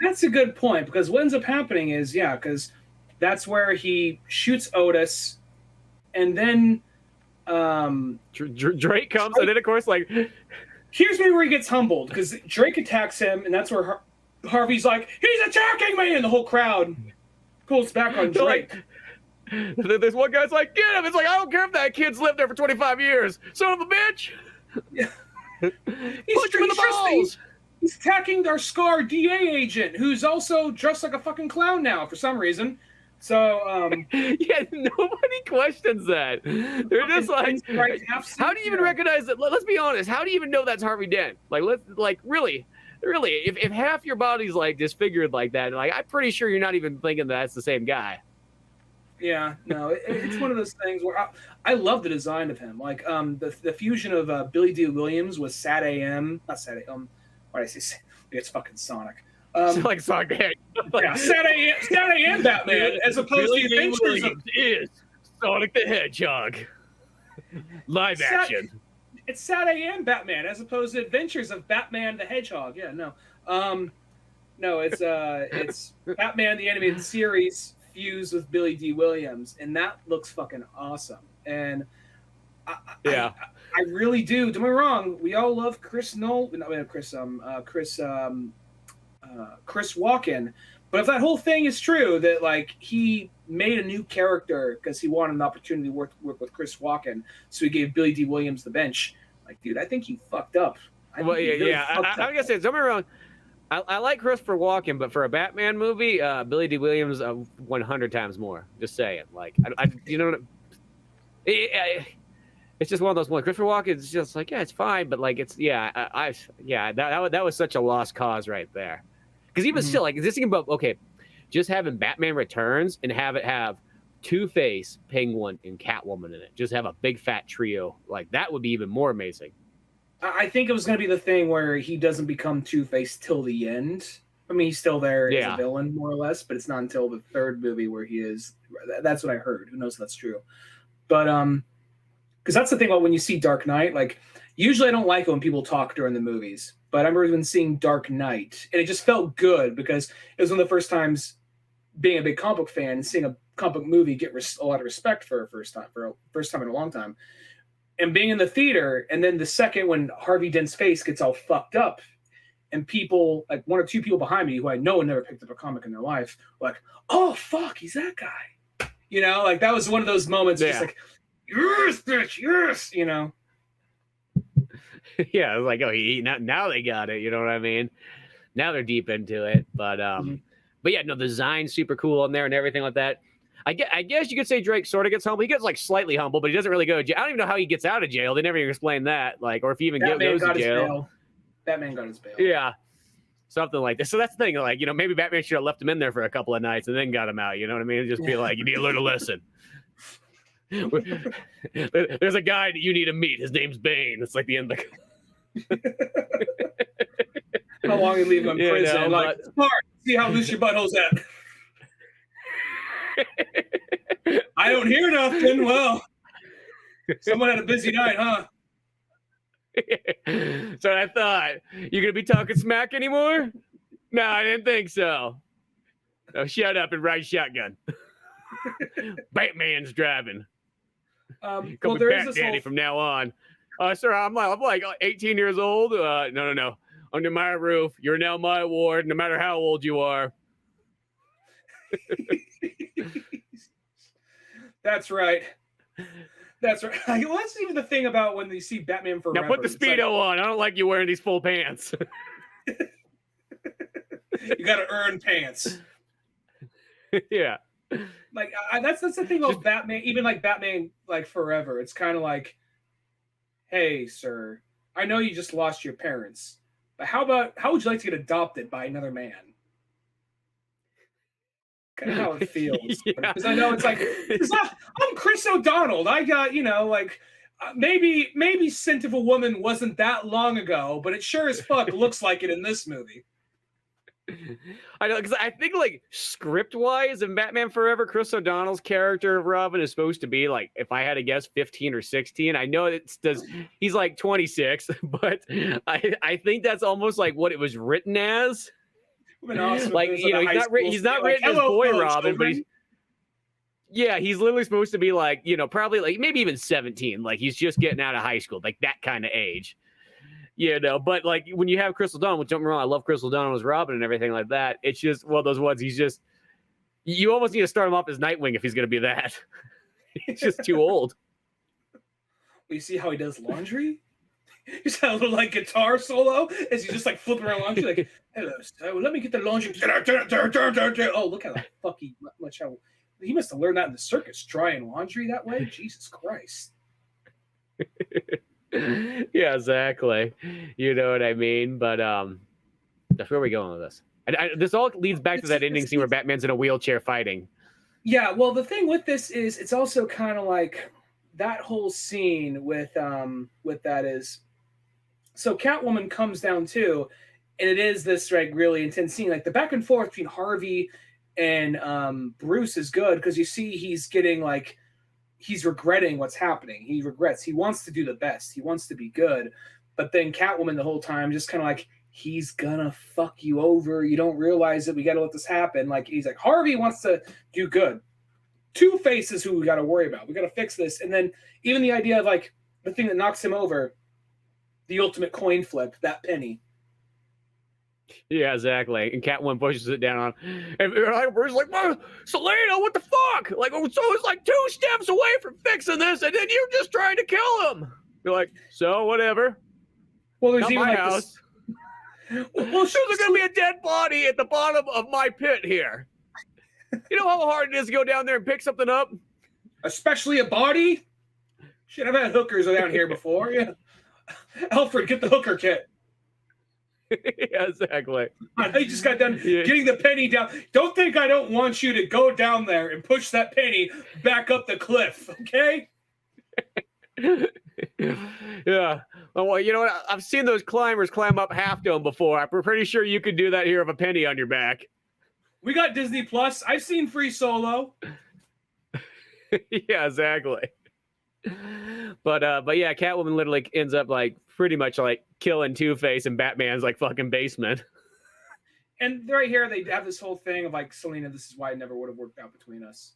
B: That's a good point, because what ends up happening is, because that's where he shoots Otis, and then
A: Drake comes, and then of course, like,
B: here's maybe where he gets humbled, because Drake attacks him, and that's where Harvey's like, he's attacking me, and the whole crowd pulls back on Drake.
A: There's one guy's like, get him! It's like, I don't care if that kid's lived there for 25 years. Son of a bitch!
B: Yeah.
A: Punch him in the balls!
B: He's attacking our Scar DA agent, who's also dressed like a fucking clown now for some reason. So,
A: yeah, nobody questions that. They're just like, how do you even recognize that? Let's be honest. How do you even know that's Harvey Dent? Really, if half your body's like disfigured like that, like, I'm pretty sure you're not even thinking that's the same guy.
B: Yeah, no, it's one of those things where I love the design of him. Like the fusion of Billy D. Williams with Sad AM, not Sad AM. Why did I say? It's fucking Sonic.
A: Like Sonic.
B: Yeah, Sad AM Batman, as opposed to the Adventures
A: is Sonic the Hedgehog. Live action.
B: It's Sad AM Batman, as opposed to Adventures of Batman the Hedgehog. Yeah, no, it's Batman the Animated Series fused with Billy D. Williams, and that looks fucking awesome. And I really do. Don't get me wrong. We all love Chris Walken. But if that whole thing is true, that like he made a new character because he wanted an opportunity to work with Chris Walken, so he gave Billy D. Williams the bench. Like, dude, I think he fucked up.
A: I'm gonna say, don't get me wrong. I like Christopher Walken, but for a Batman movie, Billy D. Williams 100 times more. Just saying, like, it's just one of those ones. Christopher Walken is just like, yeah, it's fine, but like, it's that was such a lost cause right there. Because even still, like, this thing about just having Batman Returns and have it have Two-Face, Penguin, and Catwoman in it. Just have a big fat trio. Like, that would be even more amazing.
B: I think it was going to be the thing where he doesn't become Two-Face till the end. I mean, he's still there as
A: Yeah.
B: a villain, more or less, but it's not until the third movie where he is. That's what I heard. Who knows if that's true? But because that's the thing about when you see Dark Knight. Like, usually I don't like it when people talk during the movies, but I remember when seeing Dark Knight, and it just felt good because it was one of the first times being a big comic book fan and seeing a comic book movie get a lot of respect for a first time in a long time, and being in the theater, and then the second when Harvey Dent's face gets all fucked up. And people, like one or two people behind me who I know had never picked up a comic in their life, were like, oh, fuck, he's that guy. You know, like that was one of those moments, just like, yes, bitch, yes, you know.
A: Yeah, I was like, oh, now they got it. You know what I mean? Now they're deep into it. But but yeah, no, the design's super cool on there and everything like that. I guess you could say Drake sort of gets humble. He gets like slightly humble, but he doesn't really go to jail. I don't even know how he gets out of jail. They never even explain that, like, or if he even goes to jail.
B: Batman got his bail.
A: Yeah. Something like this. So that's the thing. Like, you know, maybe Batman should have left him in there for a couple of nights and then got him out. You know what I mean? Just be like, you need to learn a lesson. There's a guy that you need to meet. His name's Bane. It's like the end of the.
B: How long you leave him in prison?
A: No,
B: like, smart. See how loose your butthole's at. I don't hear nothing. Well, someone had a busy night, huh?
A: So I thought, you gonna be talking smack anymore? No, I didn't think so. No, shut up and ride shotgun. Batman's driving. Call me Bat Daddy from now on. Sir, I'm like 18 years old. No. Under my roof. You're now my ward, no matter how old you are.
B: That's right. That's right. Well, that's even the thing about when you see Batman Forever.
A: Now put the Speedo on. I don't like you wearing these full pants.
B: You got to earn pants.
A: Yeah.
B: Like that's the thing about Batman. Even like Batman, like Forever. It's kind of like, hey, sir, I know you just lost your parents, but how would you like to get adopted by another man? Kind of how it feels. Because I know it's like, I'm Chris O'Donnell. I got, like maybe Scent of a Woman wasn't that long ago, but it sure as fuck looks like it in this movie.
A: I know, because I think like script-wise in Batman Forever, Chris O'Donnell's character of Robin is supposed to be like, if I had to guess, 15 or 16. I know he's like 26, but I think that's almost like what it was written as.
B: Awesome
A: like, he's not written as Boy Robin, but he's literally supposed to be like, probably like maybe even 17. Like he's just getting out of high school, like that kind of age. But like when you have Chris O'Donnell, which don't get me wrong, I love Chris O'Donnell as Robin and everything like that. It's just one of those ones. You almost need to start him off as Nightwing if he's going to be that. He's just too old.
B: You see how he does laundry? He's got a little like guitar solo as he's just like flipping around laundry, like, hello, sir, let me get the laundry. Oh, look how the fuck he must have learned that in the circus, drying laundry that way. Jesus Christ.
A: Yeah, exactly. You know what I mean? But where are we going with this? This all leads back to that ending scene where Batman's in a wheelchair fighting. Yeah,
B: well, the thing with this is it's also kind of like that whole scene with that is, so Catwoman comes down too, and it is this like really intense scene. Like the back and forth between Harvey and Bruce is good because you see he's getting like, he's regretting what's happening. He regrets. He wants to do the best. He wants to be good. But then Catwoman the whole time just kind of like, he's gonna fuck you over. You don't realize it. We got to let this happen. Like he's like, Harvey wants to do good. Two-Face is who we got to worry about. We got to fix this. And then even the idea of like the thing that knocks him over, the ultimate coin flip, that penny.
A: Yeah, exactly. And Catwoman pushes it down on, and Bruce's like, Selena, what the fuck? Like, so it's like 2 steps away from fixing this, and then you're just trying to kill him. You're like, so whatever.
B: Well, there's
A: not
B: even
A: my
B: like
A: house. There's gonna be a dead body at the bottom of my pit here. You know how hard it is to go down there and pick something up?
B: Especially a body? Shit, I've had hookers down here before. Yeah. Alfred, get the hooker kit.
A: Yeah, exactly.
B: I just got done getting the penny down. Don't think I don't want you to go down there and push that penny back up the cliff, okay?
A: Yeah. Oh, well, you know what? I've seen those climbers climb up Half Dome before. I'm pretty sure you could do that here with a penny on your back.
B: We got Disney Plus. I've seen Free Solo.
A: Yeah, exactly. But yeah, Catwoman literally ends up like pretty much like killing Two-Face in Batman's like fucking basement.
B: And right here, they have this whole thing of like, Selena, this is why it never would have worked out between us,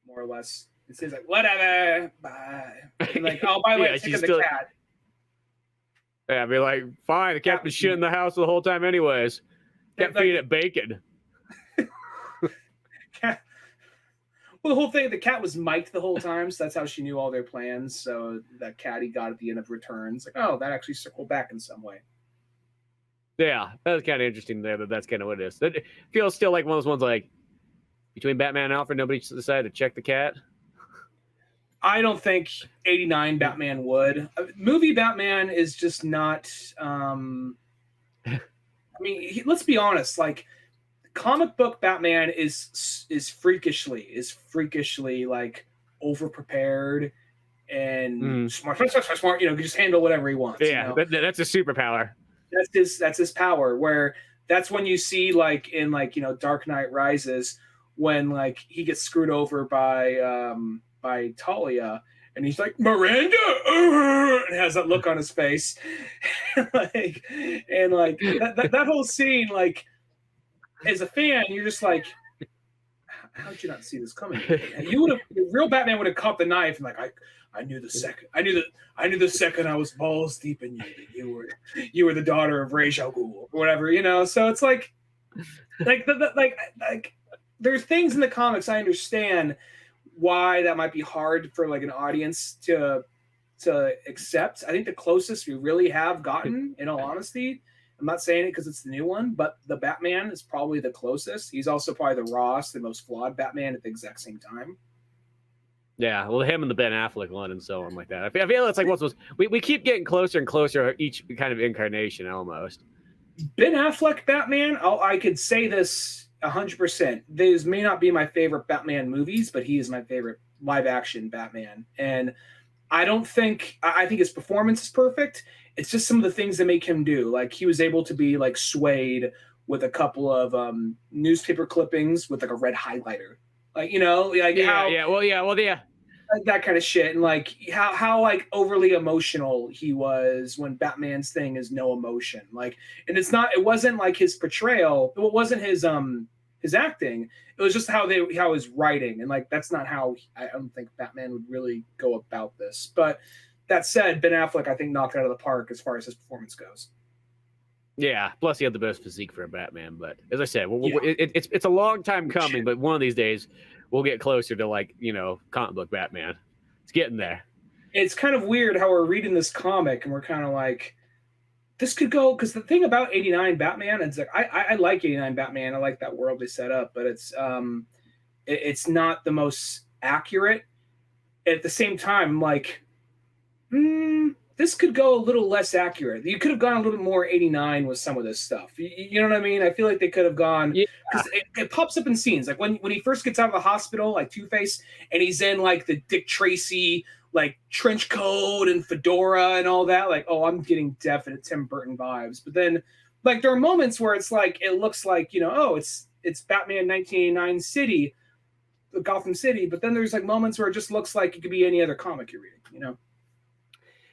B: more or less. It says like, whatever, bye. And like, oh, by the way,
A: Yeah,
B: she's
A: still...
B: the cat.
A: Yeah, I'd be like, fine, the cat was shit in the house the whole time anyways. Kept feeding it bacon.
B: Cat. Well, the whole thing, the cat was mic'd the whole time, so that's how she knew all their plans. So that cat he got at the end of Returns, like, oh, that actually circled back in some way.
A: Yeah, that was kind of interesting there. That's kind of what it is. It feels still like one of those ones like between Batman and Alfred, nobody decided to check the cat.
B: I don't think 89 Batman would. Movie Batman is just not. I mean, let's be honest. Like, comic book Batman is freakishly like overprepared and smart. You know, can just handle whatever he wants.
A: Yeah,
B: you know?
A: that's a superpower.
B: That's his power. Where that's when you see like in like, you know, Dark Knight Rises, when like he gets screwed over by Talia, and he's like, Miranda, and has that look on his face. like that whole scene, like, as a fan, you're just like, how'd you not see this coming? And you would have, real Batman would have caught the knife and like, I knew the second I was balls deep in you that you were the daughter of Ra's al Ghul or whatever, you know. So it's like there's things in the comics I understand why that might be hard for like an audience to accept. I think the closest we really have gotten, in all honesty, I'm not saying it because it's the new one, but the Batman is probably the closest. He's also probably the rawest, the most flawed Batman at the exact same time.
A: Yeah, well, him and the Ben Affleck one and so on like that. I feel it's like we keep getting closer and closer each kind of incarnation almost.
B: Ben Affleck Batman, I could say this 100%. These may not be my favorite Batman movies, but he is my favorite live action Batman. And I think his performance is perfect. It's just some of the things that make him do. Like, he was able to be like swayed with a couple of newspaper clippings with like a red highlighter. Like, you know, like that kind of shit. And like how like overly emotional he was when Batman's thing is no emotion. Like, and it wasn't like his portrayal. It wasn't his acting. It was just how his writing. And like, that's not how I don't think Batman would really go about this. But that said, Ben Affleck, I think, knocked it out of the park as far as his performance goes.
A: Yeah, plus he had the best physique for a Batman. But as I said, it's a long time coming, but one of these days we'll get closer to, like, you know, comic book Batman. It's getting there.
B: It's kind of weird how we're reading this comic and we're kind of like, this could go, because the thing about 89 Batman, it's like I like 89 Batman. I like that world they set up, but it's not the most accurate. At the same time, like, this could go a little less accurate. You could have gone a little bit more 89 with some of this stuff. You know what I mean? I feel like they could have gone, because it pops up in scenes. Like when he first gets out of the hospital, like Two-Face, and he's in like the Dick Tracy, like trench coat and fedora and all that. Like, oh, I'm getting definite Tim Burton vibes. But then, like, there are moments where it's like, it looks like, you know, oh, it's Batman 1989 City, Gotham City. But then there's like moments where it just looks like it could be any other comic you're reading, you know?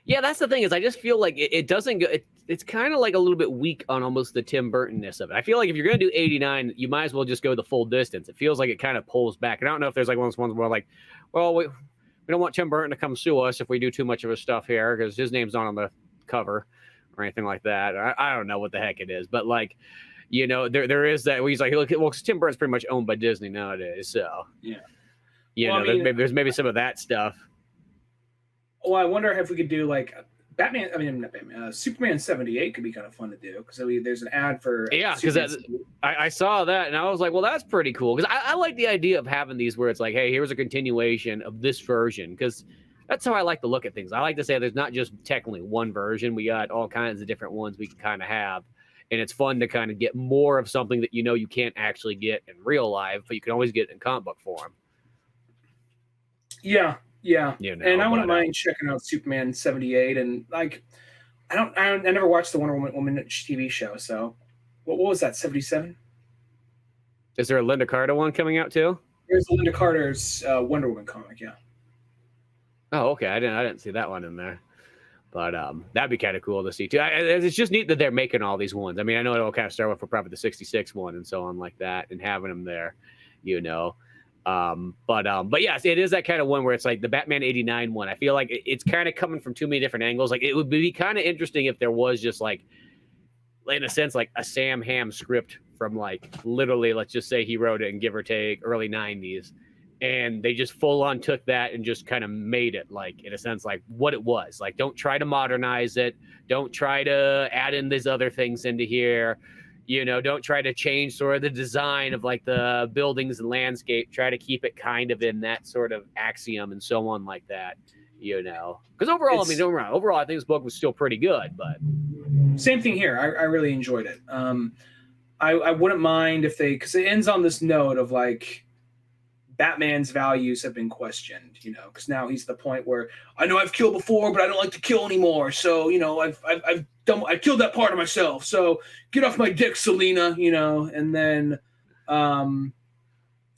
A: Yeah, that's the thing, is I just feel like it doesn't go. It's kind of like a little bit weak on almost the Tim Burton-ness of it. I feel like if you're going to do 89, you might as well just go the full distance. It feels like it kind of pulls back. And I don't know if there's like one of those ones where like, well, we don't want Tim Burton to come sue us if we do too much of his stuff here because his name's not on the cover or anything like that. I don't know what the heck it is. But like, you know, there is that where he's like, look, well, Tim Burton's pretty much owned by Disney nowadays. So,
B: yeah.
A: You know, there's maybe some of that stuff.
B: Well, I wonder if we could do like Batman. I mean, not Batman. Superman 78 could be kind of fun to do because there's an ad for.
A: Yeah, because I saw that and I was like, well, that's pretty cool. Because I like the idea of having these where it's like, hey, here's a continuation of this version. Because that's how I like to look at things. I like to say there's not just technically one version. We got all kinds of different ones we can kind of have. And it's fun to kind of get more of something that you know you can't actually get in real life, but you can always get in comic book form.
B: Yeah. Yeah,
A: you know,
B: and I wouldn't mind checking out Superman 78, and like I never watched the Wonder Woman TV show. So, what was that? 77.
A: Is there a Linda Carter one coming out too?
B: There's Linda Carter's Wonder Woman comic. Yeah.
A: Oh, okay. I didn't see that one in there. But that'd be kind of cool to see too. It's just neat that they're making all these ones. I mean, I know it all kind of started with for probably the 66 one and so on like that, and having them there, you know. But yes, it is that kind of one where it's like the Batman 89 one. I feel like it's kind of coming from too many different angles. Like it would be kind of interesting if there was just like, in a sense, like a Sam Hamm script from like literally, let's just say he wrote it and give or take early 90s. And they just full on took that and just kind of made it like, in a sense, like what it was. Like, don't try to modernize it. Don't try to add in these other things into here. You know, don't try to change sort of the design of like the buildings and landscape. Try to keep it kind of in that sort of axiom and so on like that, you know. Because overall, I mean, don't get me wrong, overall, I think this book was still pretty good, but.
B: Same thing here. I really enjoyed it. I wouldn't mind if because it ends on this note of like, Batman's values have been questioned, you know, because now he's at the point where I know I've killed before, but I don't like to kill anymore. So, you know, I killed that part of myself. So get off my dick, Selena, you know, and then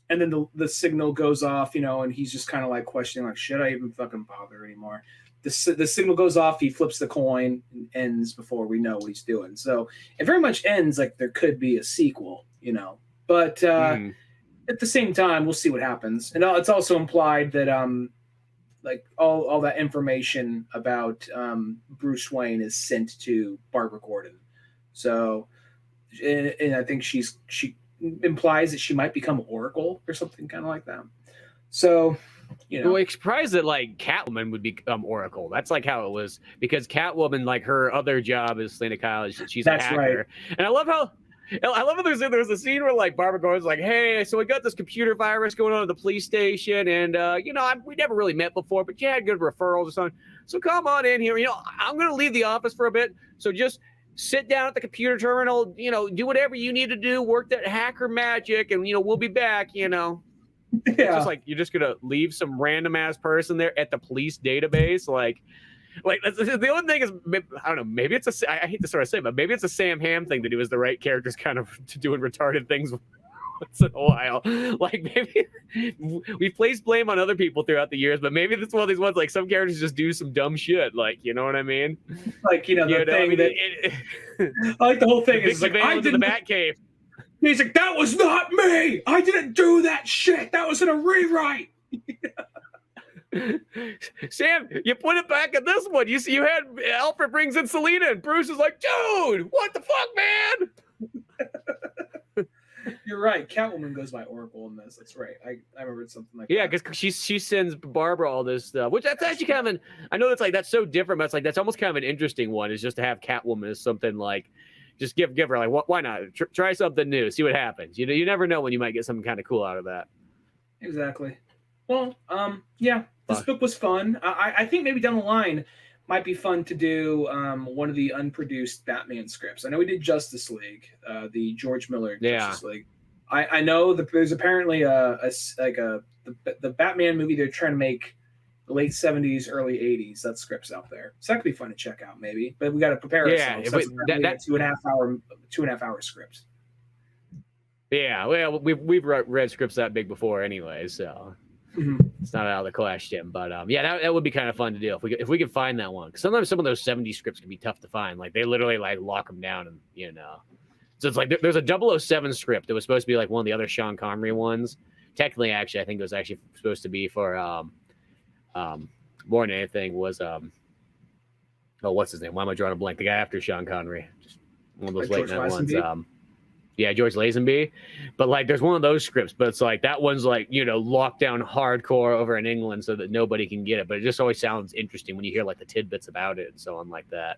B: the signal goes off, you know, and he's just kind of like questioning, like, should I even fucking bother anymore? The signal goes off, he flips the coin, and ends before we know what he's doing. So it very much ends like there could be a sequel, you know, but at the same time, we'll see what happens. And it's also implied that like all that information about Bruce Wayne is sent to Barbara Gordon. So, and I think she implies that she might become Oracle or something kind of like that. So, you know,
A: well, I'm surprised that like Catwoman would become Oracle. That's like how it was, because Catwoman, like her other job is Selena Kyle. She's a hacker,
B: right.
A: And I love how there's a scene where like Barbara Gordon's like, hey, so we got this computer virus going on at the police station, and you know, we never really met before, but you had good referrals or something. So come on in here. You know, I'm gonna leave the office for a bit, so just sit down at the computer terminal. You know, do whatever you need to do, work that hacker magic, and you know, we'll be back. You know. Yeah. It's just like you're just gonna leave some random ass person there at the police database, like the only thing is, I don't know, maybe it's I hate to sort of say, but maybe it's a Sam Hamm thing to do, is the right characters kind of to doing retarded things once in a while. Like maybe we've placed blame on other people throughout the years, but maybe it's one of these ones like some characters just do some dumb shit, like, you know what I mean?
B: Like, you know, the thing that I like the whole thing is like, I did the
A: Batcave.
B: He's like, that was not me. I didn't do that shit. That was in a rewrite.
A: Sam, you put it back at this one. You see, you had Alfred brings in Selena, and Bruce is like, dude, what the fuck, man?
B: You're right. Catwoman goes by Oracle in this. That's right. I remembered something like that.
A: Yeah, because she sends Barbara all this stuff, which that's actually kind of I know that's so different, but it's like that's almost kind of an interesting one, is just to have Catwoman as something like, just give her like, why not? Try something new, see what happens. You know, you never know when you might get something kind of cool out of that.
B: Exactly. Well, yeah, this book was fun. I think maybe down the line might be fun to do one of the unproduced Batman scripts. I know we did Justice League, the George Miller Justice League. I know that there's apparently the Batman movie they're trying to make, the late 70s, early 80s. That script's out there. So that could be fun to check out, maybe. But we got to prepare ourselves. That's a 2.5 hour script.
A: Yeah, well, we've read scripts that big before anyway, so it's not out of the question. But yeah, that would be kind of fun to do if we could find that one. Because sometimes some of those 70s scripts can be tough to find. Like they literally like lock them down, and you know. So it's like there's a 007 script that was supposed to be like one of the other Sean Connery ones. Technically, actually, I think it was actually supposed to be for more than anything was what's his name? Why am I drawing a blank? The guy after Sean Connery, just one of those late night ones. Yeah, George Lazenby. But like there's one of those scripts, but it's like that one's like, you know, locked down hardcore over in England so that nobody can get it. But it just always sounds interesting when you hear like the tidbits about it and so on like that.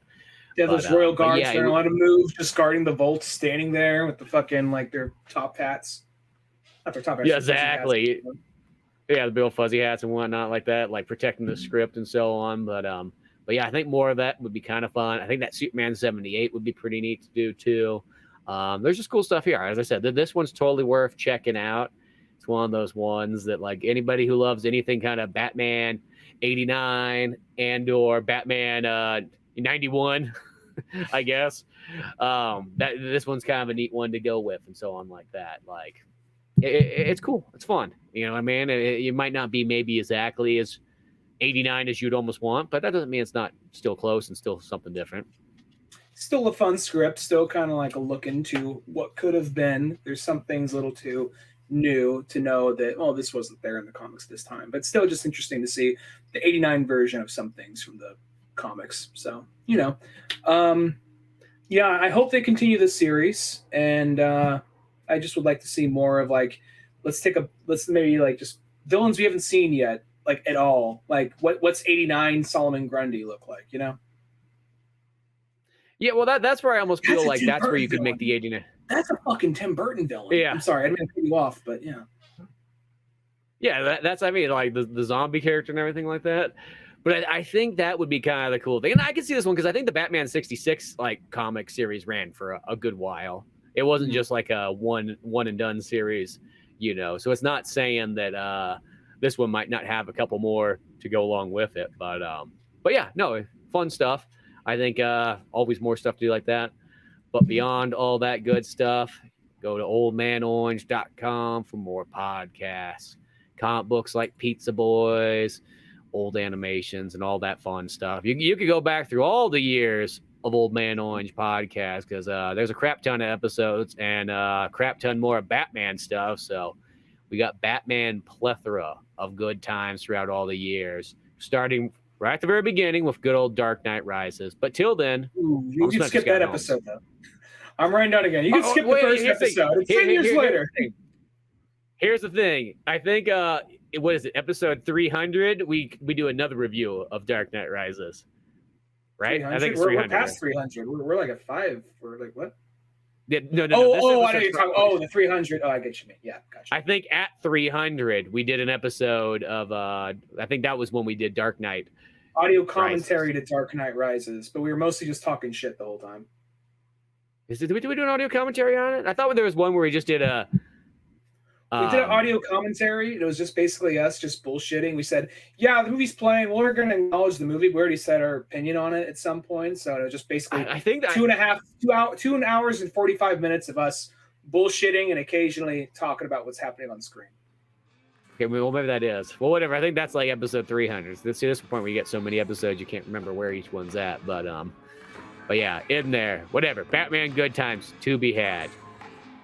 B: Yeah, those royal guards, they're not allowed to move, just guarding the vault, standing there with the fucking like their top hats. Not their top hats.
A: Yeah, exactly. Yeah, the big old fuzzy hats and whatnot like that, like protecting the script and so on. But yeah, I think more of that would be kind of fun. I think that Superman 78 would be pretty neat to do too. There's just cool stuff here. As I said, this one's totally worth checking out. It's one of those ones that like anybody who loves anything kind of Batman 89 and or Batman 91, I guess. This one's kind of a neat one to go with, and so on like that. Like, it's cool. It's fun. You know what I mean? It might not be maybe exactly as 89 as you'd almost want, but that doesn't mean it's not still close and still something different.
B: Still a fun script, still kind of like a look into what could have been. There's some things a little too new to know that, oh, this wasn't there in the comics this time, but still just interesting to see the 89 version of some things from the comics. So, you know, yeah, I hope they continue this series, and I just would like to see more of like, let's maybe like just villains we haven't seen yet, like at all. Like what's 89 Solomon Grundy look like, you know?
A: Yeah, well, that's where I almost feel like that's where you could make the 89.
B: That's a fucking Tim Burton villain.
A: Yeah.
B: I'm sorry, I didn't mean to cut you off, but yeah.
A: Yeah, that's I mean, like the zombie character and everything like that. But I think that would be kind of the cool thing. And I can see this one because I think the Batman 66 like comic series ran for a good while. It wasn't just like a one and done series, you know. So it's not saying that this one might not have a couple more to go along with it. But yeah, no, fun stuff. I think always more stuff to do like that. But beyond all that good stuff, go to oldmanorange.com for more podcasts, comic books like Pizza Boys, old animations, and all that fun stuff. You could go back through all the years of Old Man Orange podcast because there's a crap ton of episodes and a crap ton more of Batman stuff. So we got Batman plethora of good times throughout all the years, starting right at the very beginning with good old Dark Knight Rises. But till then,
B: you can skip that episode though. I'm writing down again. You can skip the first episode. It's 10 years later.
A: Here's the thing. I think what is it? Episode 300. We do another review of Dark Knight Rises. Right? I think it's 300.
B: We're past 300. We're like at 5. We're like what?
A: Yeah, no.
B: I know you're talking. Oh, the 300. Oh, I get you. Yeah, gotcha.
A: I think at 300 we did an episode of. I think that was when we did Dark Knight.
B: Audio commentary to Dark Knight Rises, but we were mostly just talking shit the whole time.
A: Did we do an audio commentary on it? I thought there was one where we just did a.
B: We did an audio commentary. It was just basically us just bullshitting. We said, yeah, the movie's playing. Well, we're going to acknowledge the movie. We already said our opinion on it at some point. So it was just basically
A: I think that
B: 2 hours and 45 minutes of us bullshitting and occasionally talking about what's happening on screen.
A: Okay, well, maybe that is. Well, whatever. I think that's like episode 300. See, this point where you get so many episodes, you can't remember where each one's at. But yeah, in there, whatever. Batman good times to be had.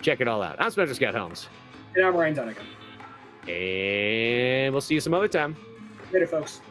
A: Check it all out. I'm Spencer Scott Holmes.
B: And I'm Ryan Dunnigan.
A: And we'll see you some other time.
B: Later, folks.